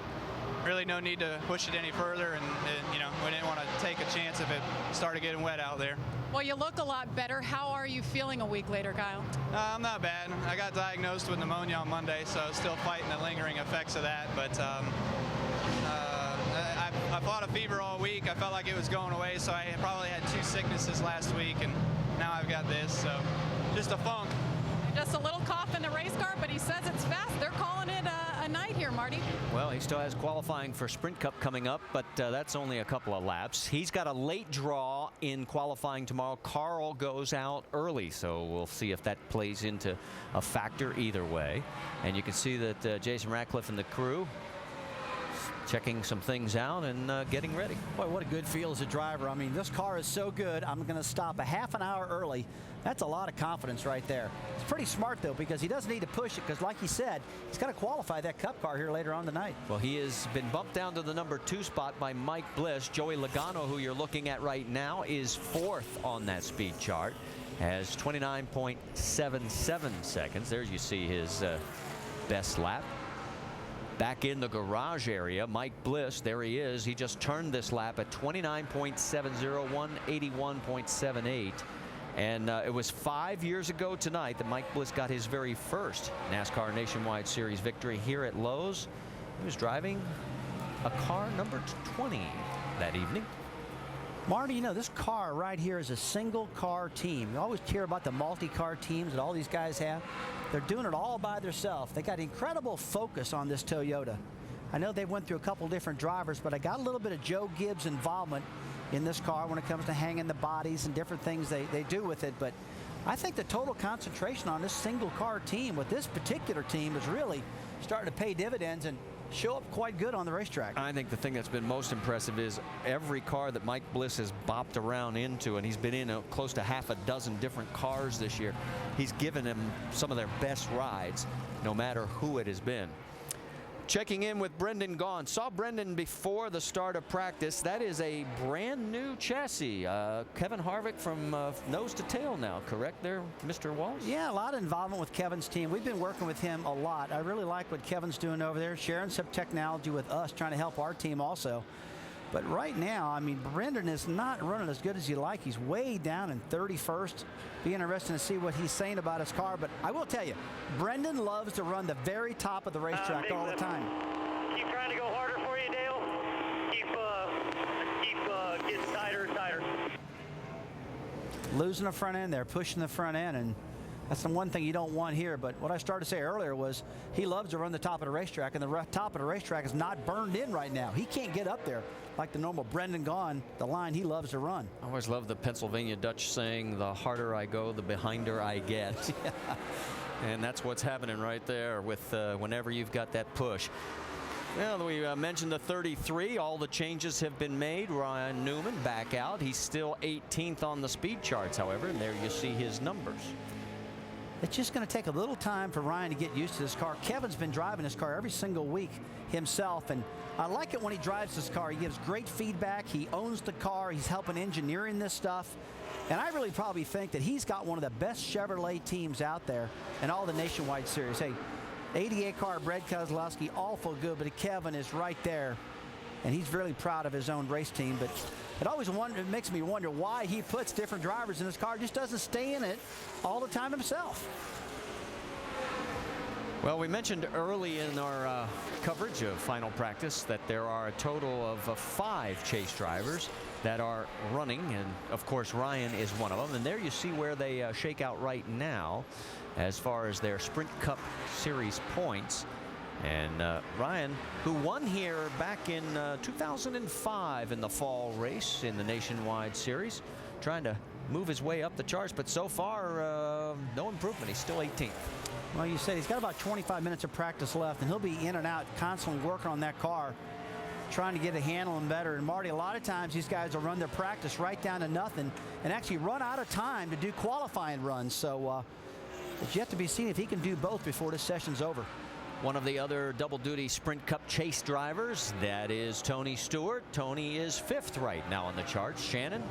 really no need to push it any further, and you know, we didn't want to take a chance if it started getting wet out there. Well, you look a lot better. How are you feeling a week later, Kyle? I'm not bad. I got diagnosed with pneumonia on Monday, so still fighting the lingering effects of that, but I fought a fever all week. I felt like it was going away, so I probably had 2 sicknesses last week, and now I've got this, so just a funk. Just a little cough in the race car, but he says it's fast. They're calling it a night here, Marty. Well, he still has qualifying for Sprint Cup coming up, but that's only a couple of laps. He's got a late draw in qualifying tomorrow. Carl goes out early, so we'll see if that plays into a factor either way. And you can see that Jason Ratcliffe and the crew checking some things out and getting ready. Boy, what a good feel as a driver. I mean, this car is so good, I'm going to stop a half an hour early. That's a lot of confidence right there. It's pretty smart, though, because he doesn't need to push it, because like he said, he's got to qualify that Cup car here later on tonight. Well, he has been bumped down to the number 2 spot by Mike Bliss. Joey Logano, who you're looking at right now, is 4th on that speed chart, has 29.77 seconds. There you see his best lap. Back in the garage area, Mike Bliss, there he is. He just turned this lap at 29.70, 181.78. And it was 5 years ago tonight that Mike Bliss got his very first NASCAR Nationwide Series victory here at Lowe's. He was driving a car number 20 that evening. Marty, you know, this car right here is a single car team. You always hear about the multi-car teams that all these guys have. They're doing it all by themselves. They got incredible focus on this Toyota. I know they went through a couple different drivers, but I got a little bit of Joe Gibbs involvement in this car when it comes to hanging the bodies and different things they do with it. But I think the total concentration on this single car team with this particular team is really starting to pay dividends and show up quite good on the racetrack. I think the thing that's been most impressive is every car that Mike Bliss has bopped around into, and he's been in close to half a dozen different cars this year. He's given them some of their best rides, no matter who it has been. Checking in with Brendan Gaughan. Saw Brendan before the start of practice. That is a brand new chassis. Kevin Harvick from nose to tail now, correct there, Mr. Walls? Yeah, a lot of involvement with Kevin's team. We've been working with him a lot. I really like what Kevin's doing over there, sharing some technology with us, trying to help our team also. But right now, I mean, Brendan is not running as good as you like. He's way down in 31st. Be interesting to see what he's saying about his car. But I will tell you, Brendan loves to run the very top of the racetrack all the time. Keep trying to go harder for you, Dale. Keep getting tighter and tighter. Losing the front end there, pushing the front end, and that's the one thing you don't want here. But what I started to say earlier was he loves to run the top of the racetrack, and the top of the racetrack is not burned in right now. He can't get up there like the normal Brendan Gaughan, the line he loves to run. I always love the Pennsylvania Dutch saying, the harder I go, the behinder I get. Yeah. And that's what's happening right there with whenever you've got that push. Well, we mentioned the 33. All the changes have been made. Ryan Newman back out. He's still 18th on the speed charts, however, and there you see his numbers. It's just going to take a little time for Ryan to get used to this car. Kevin's been driving this car every single week himself, and I like it when he drives this car. He gives great feedback. He owns the car. He's helping engineering this stuff. And I really probably think that he's got one of the best Chevrolet teams out there in all the Nationwide Series. Hey, 88 car, Brad Keselowski, awful good, but Kevin is right there. And he's really proud of his own race team. But it makes me wonder why he puts different drivers in his car. Just doesn't stay in it all the time himself. Well, we mentioned early in our coverage of final practice that there are a total of 5 chase drivers that are running, and of course Ryan is one of them. And there you see where they shake out right now as far as their Sprint Cup Series points. And Ryan, who won here back in 2005 in the fall race in the Nationwide Series, trying to move his way up the charts, but so far no improvement. He's still 18th. Well, you said he's got about 25 minutes of practice left, and he'll be in and out constantly working on that car, trying to get it handling better. And Marty, a lot of times these guys will run their practice right down to nothing and actually run out of time to do qualifying runs. So it's yet to be seen if he can do both before this session's over. One of the other double-duty Sprint Cup chase drivers, that is Tony Stewart. Tony is 5th right now on the charts. Shannon?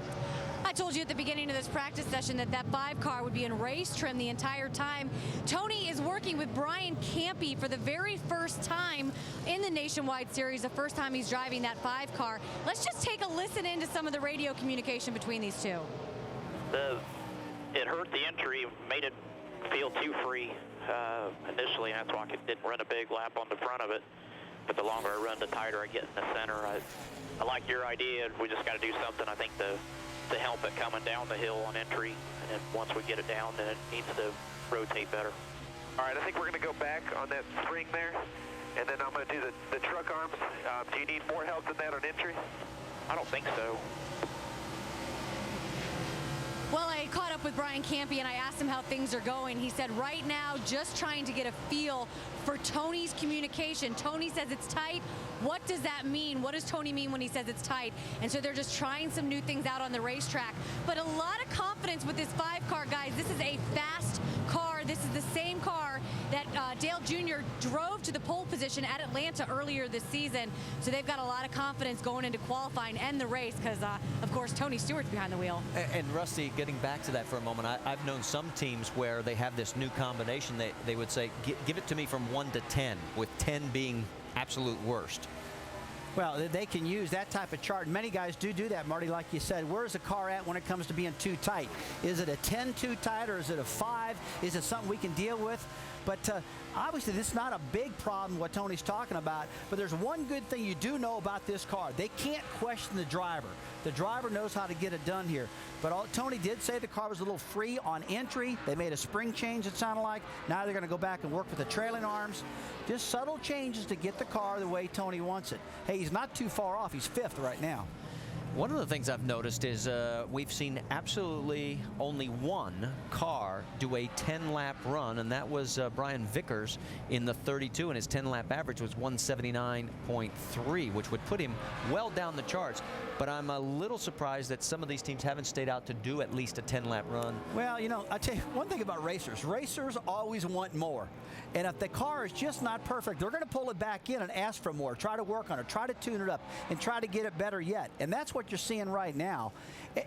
I told you at the beginning of this practice session that 5 car would be in race trim the entire time. Tony is working with Brian Campy for the very first time in the Nationwide Series, the first time he's driving that 5 car. Let's just take a listen into some of the radio communication between these two. It hurt the entry, made it feel too free initially, and that's why I didn't run a big lap on the front of it. But the longer I run, the tighter I get in the center. I like your idea. We just got to do something, I think, to help it coming down the hill on entry. And then once we get it down, then it needs to rotate better. All right, I think we're going to go back on that spring there, and then I'm going to do the truck arms. Do you need more help than that on entry? I don't think so. Well, I caught up with Brian Campy and I asked him how things are going. He said right now, just trying to get a feel for Tony's communication. Tony says it's tight. What does that mean? What does Tony mean when he says it's tight? And so they're just trying some new things out on the racetrack. But a lot of confidence with this 5 car, guys. This is a fast car. This is the same car that Dale Jr. drove to the pole position at Atlanta earlier this season. So they've got a lot of confidence going into qualifying and the race because, of course, Tony Stewart's behind the wheel. And Rusty, getting back to that for a moment, I've known some teams where they have this new combination. They would say, give it to me from 1 to 10, with 10 being absolute worst. Well, they can use that type of chart. Many guys do that, Marty, like you said. Where's the car at when it comes to being too tight? Is it a 10 too tight, or is it a 5? Is it something we can deal with? But obviously, this is not a big problem, what Tony's talking about. But there's one good thing you do know about this car. They can't question the driver. The driver knows how to get it done here. But Tony did say the car was a little free on entry. They made a spring change, it sounded like. Now they're going to go back and work with the trailing arms. Just subtle changes to get the car the way Tony wants it. Hey, he's not too far off. He's 5th right now. One of the things I've noticed is we've seen absolutely only one car do a 10-lap run, and that was Brian Vickers in the 32, and his 10-lap average was 179.3, which would put him well down the charts. but I'm a little surprised that some of these teams haven't stayed out to do at least a 10-lap run. Well, you know, I'll tell you one thing about racers. Racers always want more. And if the car is just not perfect, they're going to pull it back in and ask for more, try to work on it, try to tune it up, and try to get it better yet. And that's what you're seeing right now.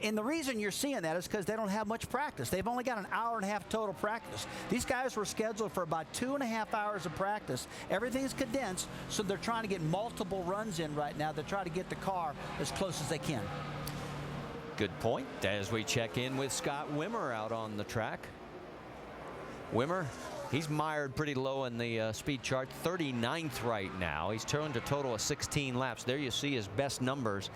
And the reason you're seeing that is because they don't have much practice. They've only got an hour and a half total practice. These guys were scheduled for about 2.5 hours of practice. Everything's condensed, so they're trying to get multiple runs in right now to try to get the car as close as they can. Good point as we check in with Scott Wimmer out on the track. Wimmer, he's mired pretty low in the speed chart, 39th right now. He's turned a total of 16 laps. There you see his best numbers.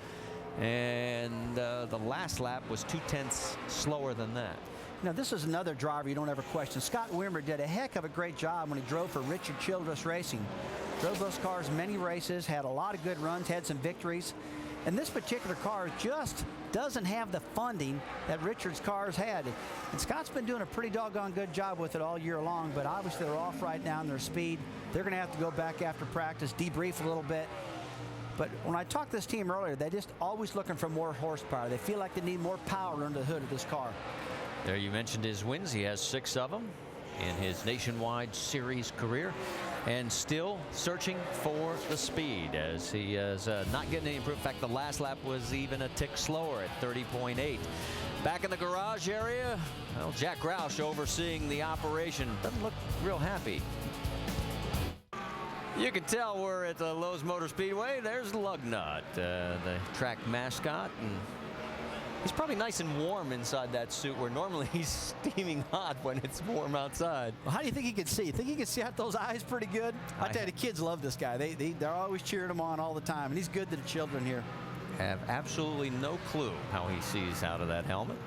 And the last lap was 0.2 slower than that. Now, this is another driver you don't ever question. Scott Wimmer did a heck of a great job when he drove for Richard Childress Racing. Drove those cars many races, had a lot of good runs, had some victories. And this particular car just doesn't have the funding that Richard's cars had. And Scott's been doing a pretty doggone good job with it all year long, but obviously they're off right now in their speed. They're going to have to go back after practice, debrief a little bit. But when I talked to this team earlier, they're just always looking for more horsepower. They feel like they need more power under the hood of this car. There you mentioned his wins. He has 6 of them in his nationwide series career, and still searching for the speed as he is not getting any improvement. In fact, the last lap was even a tick slower at 30.8. Back in the garage area, well, Jack Roush overseeing the operation. Doesn't look real happy. You can tell we're at the Lowe's Motor Speedway. There's Lugnut, the track mascot, and he's probably nice and warm inside that suit where normally he's steaming hot when it's warm outside. Well, how do you think he can see? You think he can see out those eyes pretty good? I tell you, the kids love this guy. They're always cheering him on all the time, and he's good to the children here. Have absolutely no clue how he sees out of that helmet.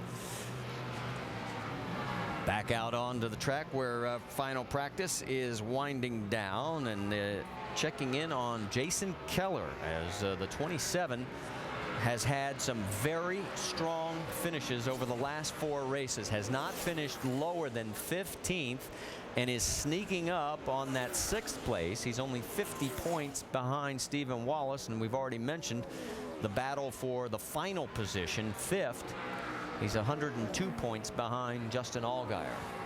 Back out onto the track where final practice is winding down, and checking in on Jason Keller as the 27 has had some very strong finishes over the last 4 races, has not finished lower than 15th, and is sneaking up on that 6th place. He's only 50 points behind Stephen Wallace, and we've already mentioned the battle for the final position, 5th. He's 102 points behind Justin Allgaier.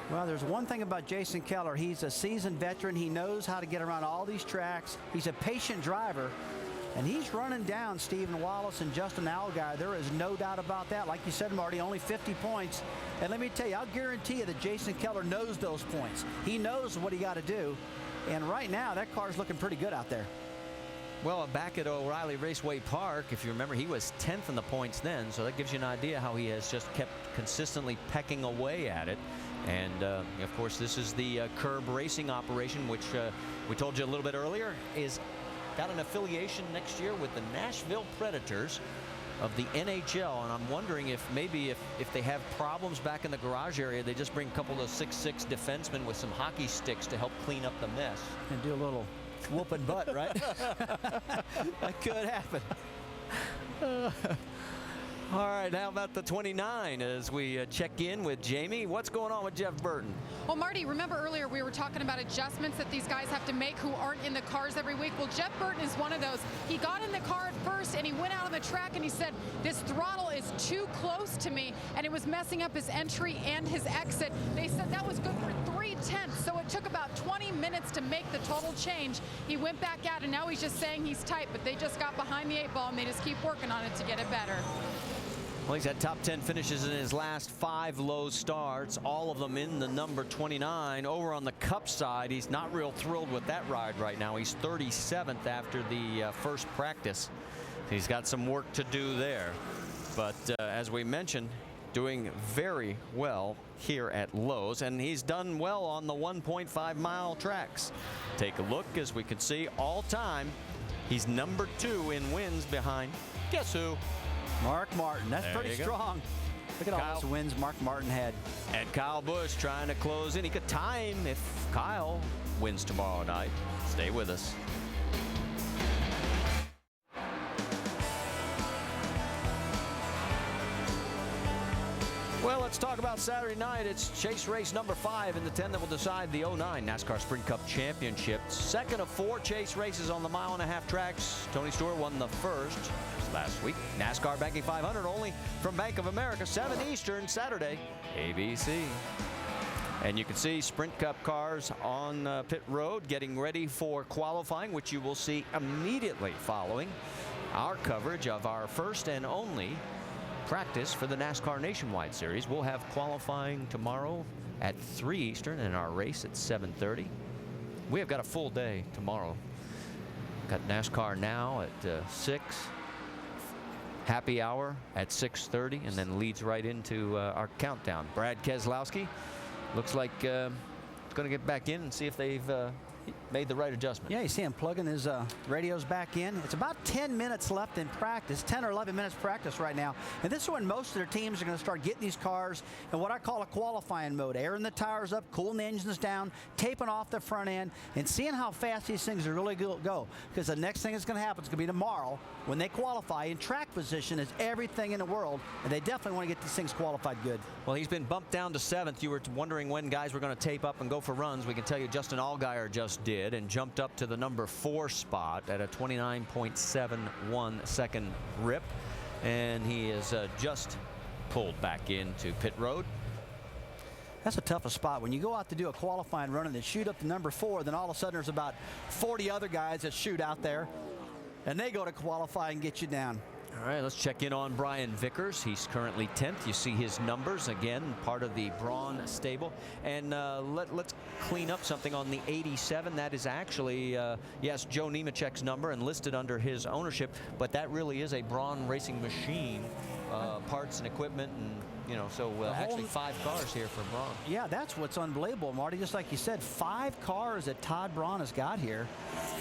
Well, there's one thing about Jason Keller. He's a seasoned veteran. He knows how to get around all these tracks. He's a patient driver, and he's running down Stephen Wallace and Justin Allgaier. There is no doubt about that. Like you said, Marty, only 50 points. And let me tell you, I'll guarantee you that Jason Keller knows those points. He knows what he got to do. And right now, that car's looking pretty good out there. Well, back at O'Reilly Raceway Park, if you remember, he was 10th in the points then, so that gives you an idea how he has just kept consistently pecking away at it. And, of course, this is the curb racing operation, which we told you a little bit earlier, is got an affiliation next year with the Nashville Predators of the NHL. And I'm wondering if maybe if they have problems back in the garage area, they just bring a couple of 6'6" defensemen with some hockey sticks to help clean up the mess. And do a little whooping butt, right? That could happen. All right, how about the 29 as we check in with Jamie? What's going on with Jeff Burton? Well, Marty, remember earlier we were talking about adjustments that these guys have to make who aren't in the cars every week. Well, Jeff Burton is one of those. He got in the car at first and he went out on the track and he said, this throttle is too close to me, and it was messing up his entry and his exit. They said that was good for 3/10, so it took about 20 minutes to make the total change. He went back out and now he's just saying he's tight, but they just got behind the 8 ball and they just keep working on it to get it better. Well, he's had top 10 finishes in his last 5 Lowe's starts, all of them in the number 29. Over on the Cup side, he's not real thrilled with that ride right now. He's 37th after the first practice. He's got some work to do there. But as we mentioned, doing very well here at Lowe's, and he's done well on the 1.5-mile tracks. Take a look. As we can see, all time, he's number 2 in wins behind, guess who? Mark Martin. That's pretty strong. Look at all those wins Mark Martin had. And Kyle Busch trying to close in. He could tie him if Kyle wins tomorrow night. Stay with us. Well, let's talk about Saturday night. It's chase race number 5 in the 10 that will decide the 09 NASCAR Sprint Cup Championship. Second of 4 chase races on the mile-and-a-half tracks. Tony Stewart won the first last week. NASCAR Banking 500 only from Bank of America, 7 Eastern, Saturday, ABC. And you can see Sprint Cup cars on pit road getting ready for qualifying, which you will see immediately following our coverage of our first and only practice for the NASCAR Nationwide Series. We'll have qualifying tomorrow at 3 Eastern and our race at 7:30. We have got a full day tomorrow. Got NASCAR now at 6. Happy hour at 6:30, and then leads right into our countdown. Brad Keselowski looks like going to get back in and see if they've made the right adjustment. Yeah, you see him plugging his radios back in. It's about 10 minutes left in practice, 10 or 11 minutes practice right now. And this is when most of their teams are going to start getting these cars in what I call a qualifying mode, airing the tires up, cooling the engines down, taping off the front end, and seeing how fast these things are really going to go. Because the next thing that's going to happen is going to be tomorrow when they qualify. And track position is everything in the world, and they definitely want to get these things qualified good. Well, he's been bumped down to 7th. You were wondering when guys were going to tape up and go for runs. We can tell you Justin Allgaier just did and jumped up to the number 4 spot at a 29.71 second rip, and he is just pulled back into pit road. That's a toughest spot. When you go out to do a qualifying run and they shoot up to number 4, then all of a sudden there's about 40 other guys that shoot out there, and they go to qualify and get you down. All right, let's check in on Brian Vickers. He's currently 10th. You see his numbers, again, part of the Braun stable. And let's clean up something on the 87. That is actually, yes, Joe Nemechek's number and listed under his ownership, but that really is a Braun racing machine, parts and equipment, and you know, so actually 5 cars here for Braun. Yeah, that's what's unbelievable, Marty. Just like you said, 5 cars that Todd Braun has got here.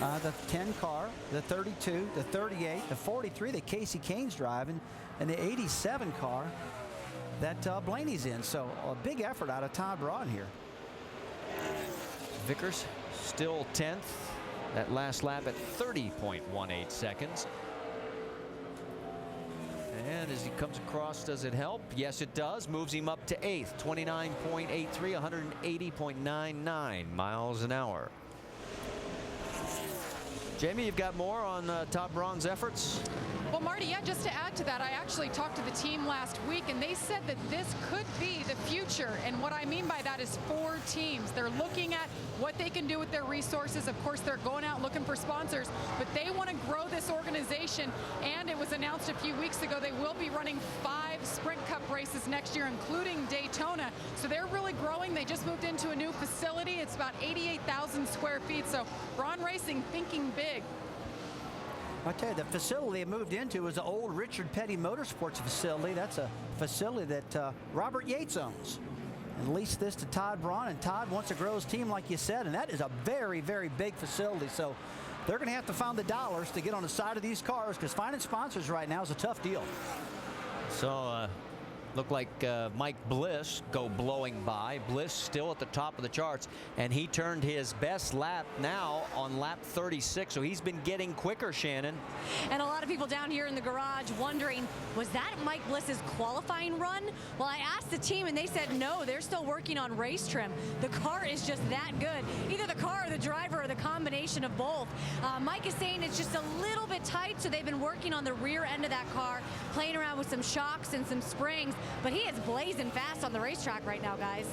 The 10 car, the 32, the 38, the 43 that Casey Kane's driving, and the 87 car that Blaney's in. So a big effort out of Todd Braun here. Vickers still 10th. That last lap at 30.18 seconds. And as he comes across, does it help? Yes, it does. Moves him up to 8th, 29.83, 180.99 miles an hour. Jamie, you've got more on Todd Braun's efforts? Well, Marty, yeah, just to add to that, I actually talked to the team last week, and they said that this could be the future. And what I mean by that is 4 teams. They're looking at what they can do with their resources. Of course, they're going out looking for sponsors, but they want to grow this organization. And it was announced a few weeks ago they will be running 5 Sprint Cup races next year, including Daytona. So they're really growing. They just moved into a new facility. It's about 88,000 square feet. So Braun Racing thinking big. I tell you, the facility they moved into is the old Richard Petty Motorsports facility. That's a facility that Robert Yates owns. And leased this to Todd Braun, and Todd wants to grow his team, like you said, and that is a very, very big facility. So they're going to have to find the dollars to get on the side of these cars, because finding sponsors right now is a tough deal. So looked like Mike Bliss go blowing by. Bliss still at the top of the charts, and he turned his best lap now on lap 36, so he's been getting quicker, Shannon. And a lot of people down here in the garage wondering, was that Mike Bliss's qualifying run? Well, I asked the team, and they said no, they're still working on race trim. The car is just that good. Either the car or the driver or the combination of both. Mike is saying it's just a little bit tight, so they've been working on the rear end of that car, playing around with some shocks and some springs. But he is blazing fast on the racetrack right now, guys.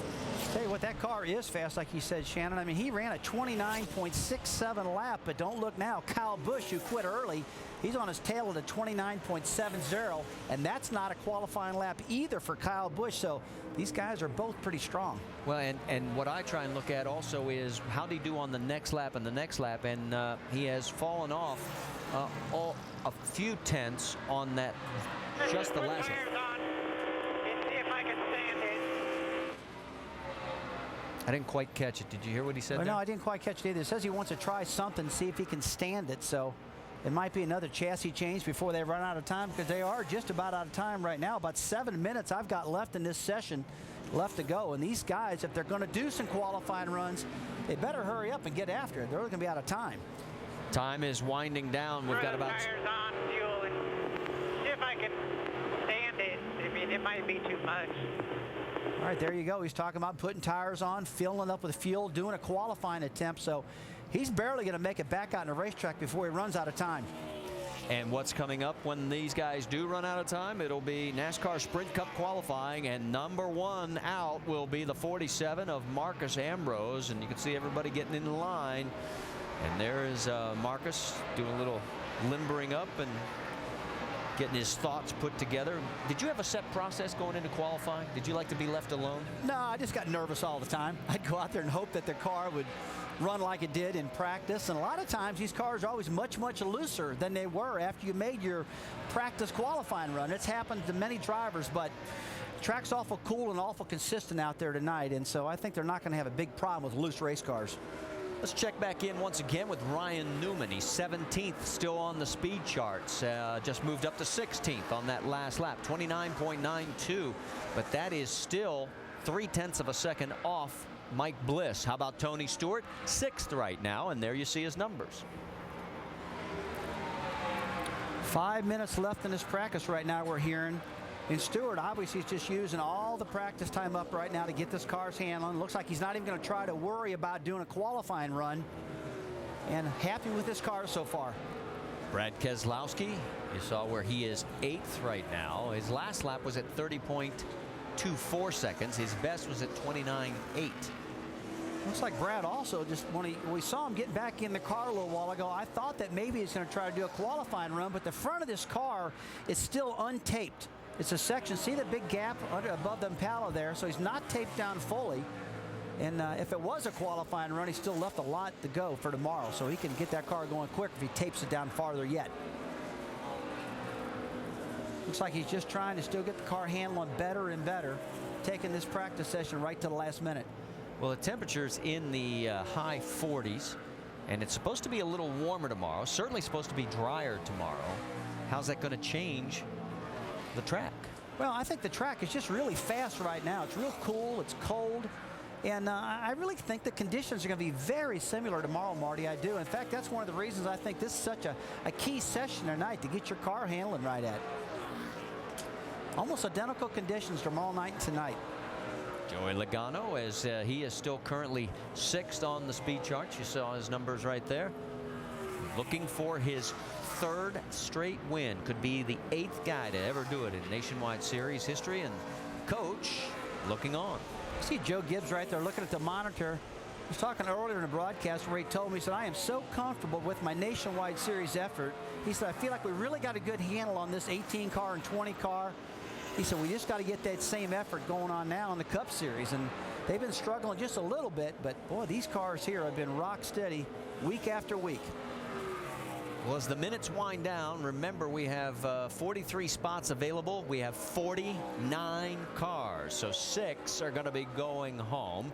Tell you what, that car is fast, like you said, Shannon. I mean, he ran a 29.67 lap, but don't look now. Kyle Busch, who quit early, he's on his tail at a 29.70, and that's not a qualifying lap either for Kyle Busch. So these guys are both pretty strong. Well, and what I try and look at also is how did he do on the next lap and the next lap, and he has fallen off a few tenths on that, just the last one. I didn't quite catch it. Did you hear what he said there? No, I didn't quite catch it either. It says he wants to try something, see if he can stand it. So it might be another chassis change before they run out of time, because they are just about out of time right now. About 7 minutes I've got left in this session, left to go. And these guys, if they're going to do some qualifying runs, they better hurry up and get after it. They're going to be out of time. Time is winding down. We've got about... Tires on, fuel, and see if I can stand it. If mean, it might be too much. All right, there you go. He's talking about putting tires on, filling up with fuel, doing a qualifying attempt. So he's barely going to make it back out in the racetrack before he runs out of time. And what's coming up when these guys do run out of time? It'll be NASCAR Sprint Cup qualifying, and number 1 out will be the 47 of Marcus Ambrose. And you can see everybody getting in line. And there is Marcus doing a little limbering up and getting his thoughts put together. Did you have a set process going into qualifying? Did you like to be left alone? No, I just got nervous all the time. I'd go out there and hope that the car would run like it did in practice. And a lot of times these cars are always much, much looser than they were after you made your practice qualifying run. It's happened to many drivers, but the track's awful cool and awful consistent out there tonight. And so I think they're not going to have a big problem with loose race cars. Let's check back in once again with Ryan Newman. He's 17th still on the speed charts. Just moved up to 16th on that last lap, 29.92. But that is still 0.3 of a second off Mike Bliss. How about Tony Stewart? 6th right now, and there you see his numbers. 5 minutes left in this practice right now, we're hearing. And Stewart obviously is just using all the practice time up right now to get this car's handling. Looks like he's not even going to try to worry about doing a qualifying run. And happy with this car so far. Brad Keselowski, you saw where he is 8th right now. His last lap was at 30.24 seconds. His best was at 29.8. Looks like Brad also just, when we saw him get back in the car a little while ago, I thought that maybe he's going to try to do a qualifying run, but the front of this car is still untaped. It's a section, see the big gap above the Impala there, so he's not taped down fully. And if it was a qualifying run, he still left a lot to go for tomorrow, so he can get that car going quick if he tapes it down farther yet. Looks like he's just trying to still get the car handling better and better, taking this practice session right to the last minute. Well, the temperature's in the high 40s, and it's supposed to be a little warmer tomorrow. Certainly supposed to be drier tomorrow. How's that going to change the track? Well, I think the track is just really fast right now. It's real cool. It's cold. And I really think the conditions are going to be very similar tomorrow, Marty. I do. In fact, that's one of the reasons I think this is such a key session tonight to get your car handling right at. Almost identical conditions tomorrow night and tonight. Joey Logano, as he is still currently 6th on the speed charts. You saw his numbers right there. Looking for his 3rd straight win. Could be the 8th guy to ever do it in Nationwide Series history. And coach looking on. See Joe Gibbs right there looking at the monitor. He was talking earlier in the broadcast where he told me, he said, I am so comfortable with my Nationwide Series effort. He said, I feel like we really got a good handle on this 18 car and 20 car. He said, we just got to get that same effort going on now in the Cup Series. And they've been struggling just a little bit, but boy, these cars here have been rock steady week after week. Well, as the minutes wind down, remember we have 43 spots available. We have 49 cars, so 6 are going to be going home.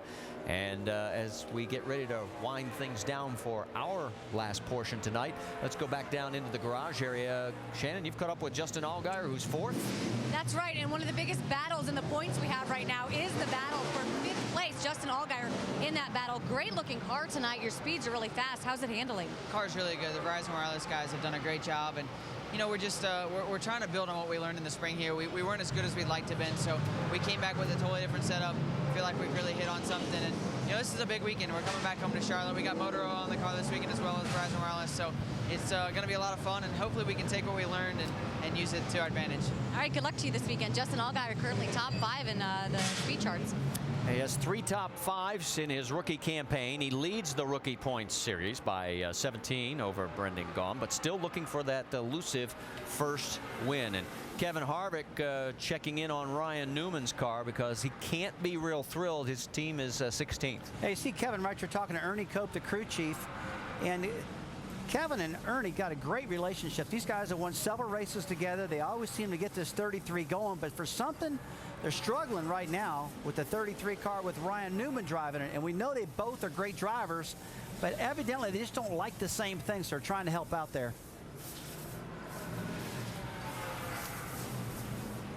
And as we get ready to wind things down for our last portion tonight, let's go back down into the garage area. Shannon, you've caught up with Justin Allgaier, who's 4th. That's right, and one of the biggest battles in the points we have right now is the battle for 5th place. Justin Allgaier in that battle. Great looking car tonight. Your speeds are really fast. How's it handling? Car's really good. The Verizon Wireless guys have done a great job, and you know, we're just we're trying to build on what we learned in the spring here. We weren't as good as we'd like to have been, so we came back with a totally different setup. I feel like we've really hit on something, and you know, this is a big weekend. We're coming back home to Charlotte. We got Motor Oil on the car this weekend as well as Verizon Wireless, so it's going to be a lot of fun, and hopefully we can take what we learned and use it to our advantage. All right, good luck to you this weekend. Justin Allgaier currently top 5 in the speed charts. He has 3 top 5s in his rookie campaign. He leads the rookie points series by 17 over Brendan Gaughan, but still looking for that elusive first win. And Kevin Harvick checking in on Ryan Newman's car because he can't be real thrilled. His team is 16th. Hey, see Kevin right, you're talking to Ernie Cope, the crew chief, and Kevin and Ernie got a great relationship. These guys have won several races together. They always seem to get this 33 going, but for something, they're struggling right now with the 33 car with Ryan Newman driving it. And we know they both are great drivers, but evidently they just don't like the same things. So they're trying to help out there.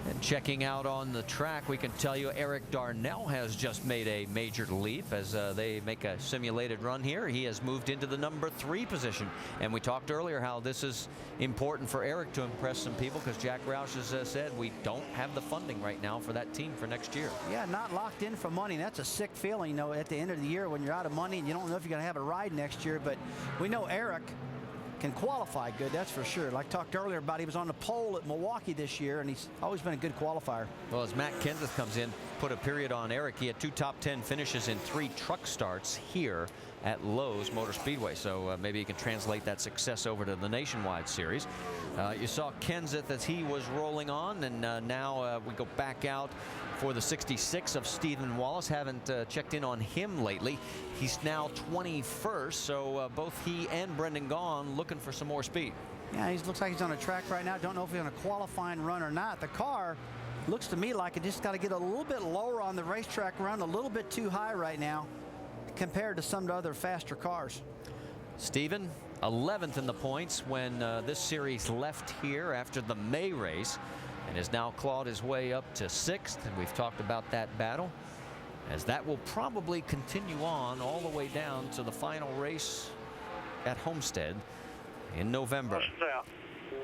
And Checking out on the track, we can tell you Eric Darnell has just made a major leap as they make a simulated run here. He has moved into the number 3 position. And we talked earlier how this is important for Eric to impress some people because Jack Roush has said we don't have the funding right now for that team for next year. Yeah, not locked in for money. That's a sick feeling, you know, at the end of the year when you're out of money and you don't know if you're going to have a ride next year. But we know Eric can qualify good, that's for sure. Like talked earlier about, he was on the pole at Milwaukee this year, and he's always been a good qualifier. Well, as Matt Kenseth comes in, put a period on Eric. He had 2 top 10 finishes in 3 truck starts here at Lowe's Motor Speedway. So maybe he can translate that success over to the Nationwide Series. You saw Kenseth as he was rolling on, and now we go back out for the 66 of Stephen Wallace. Haven't checked in on him lately. He's now 21st, so both he and Brendan Gaughan looking for some more speed. Yeah, he looks like he's on a track right now. Don't know if he's on a qualifying run or not. The car looks to me like it just got to get a little bit lower on the racetrack run, a little bit too high right now compared to some of the other faster cars. Stephen, 11th in the points when this series left here after the May race, and has now clawed his way up to 6th, and we've talked about that battle, as that will probably continue on all the way down to the final race at Homestead in November.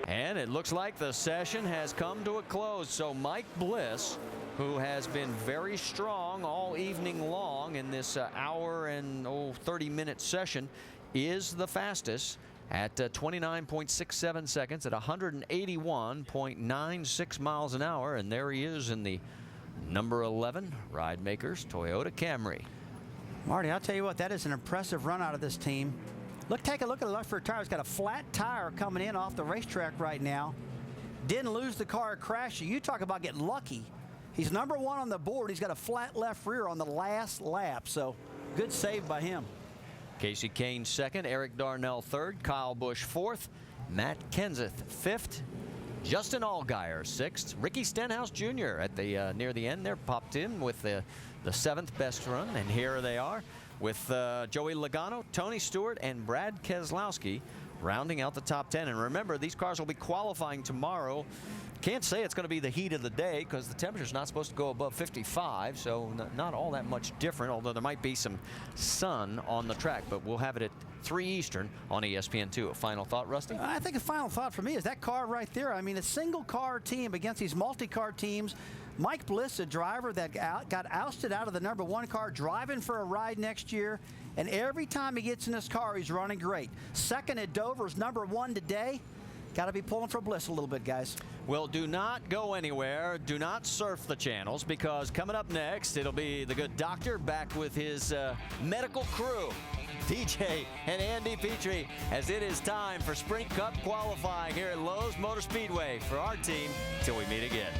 And it looks like the session has come to a close. So Mike Bliss, who has been very strong all evening long in this hour and 30-minute session, is the fastest at 29.67 seconds at 181.96 miles an hour. And there he is in the number 11 Ride Makers Toyota Camry. Marty, I'll tell you what, that is an impressive run out of this team. Look, take a look at the left rear tire. It's got a flat tire coming in off the racetrack right now. Didn't lose the car crashing. You talk about getting lucky. He's number 1 on the board. He's got a flat left rear on the last lap, so good save by him. Casey Kane 2nd, Eric Darnell 3rd, Kyle Busch 4th, Matt Kenseth 5th, Justin Allgaier 6th, Ricky Stenhouse Jr. at the near the end there popped in with the 7th best run, and here they are with Joey Logano, Tony Stewart, and Brad Keselowski rounding out the top 10. And remember, these cars will be qualifying tomorrow. Can't say it's going to be the heat of the day because the temperature's not supposed to go above 55, so not all that much different, although there might be some sun on the track. But we'll have it at 3 Eastern on ESPN2. A final thought, Rusty? I think a final thought for me is that car right there. I mean, a single car team against these multi-car teams. Mike Bliss, a driver that got ousted out of the number 1 car, driving for a ride next year. And every time he gets in this car, he's running great. 2nd at Dover's number 1 today. Got to be pulling for Bliss a little bit, guys. Well, do not go anywhere. Do not surf the channels, because coming up next, it'll be the good doctor back with his medical crew, DJ and Andy Petrie, as it is time for Sprint Cup qualifying here at Lowe's Motor Speedway for our team till we meet again.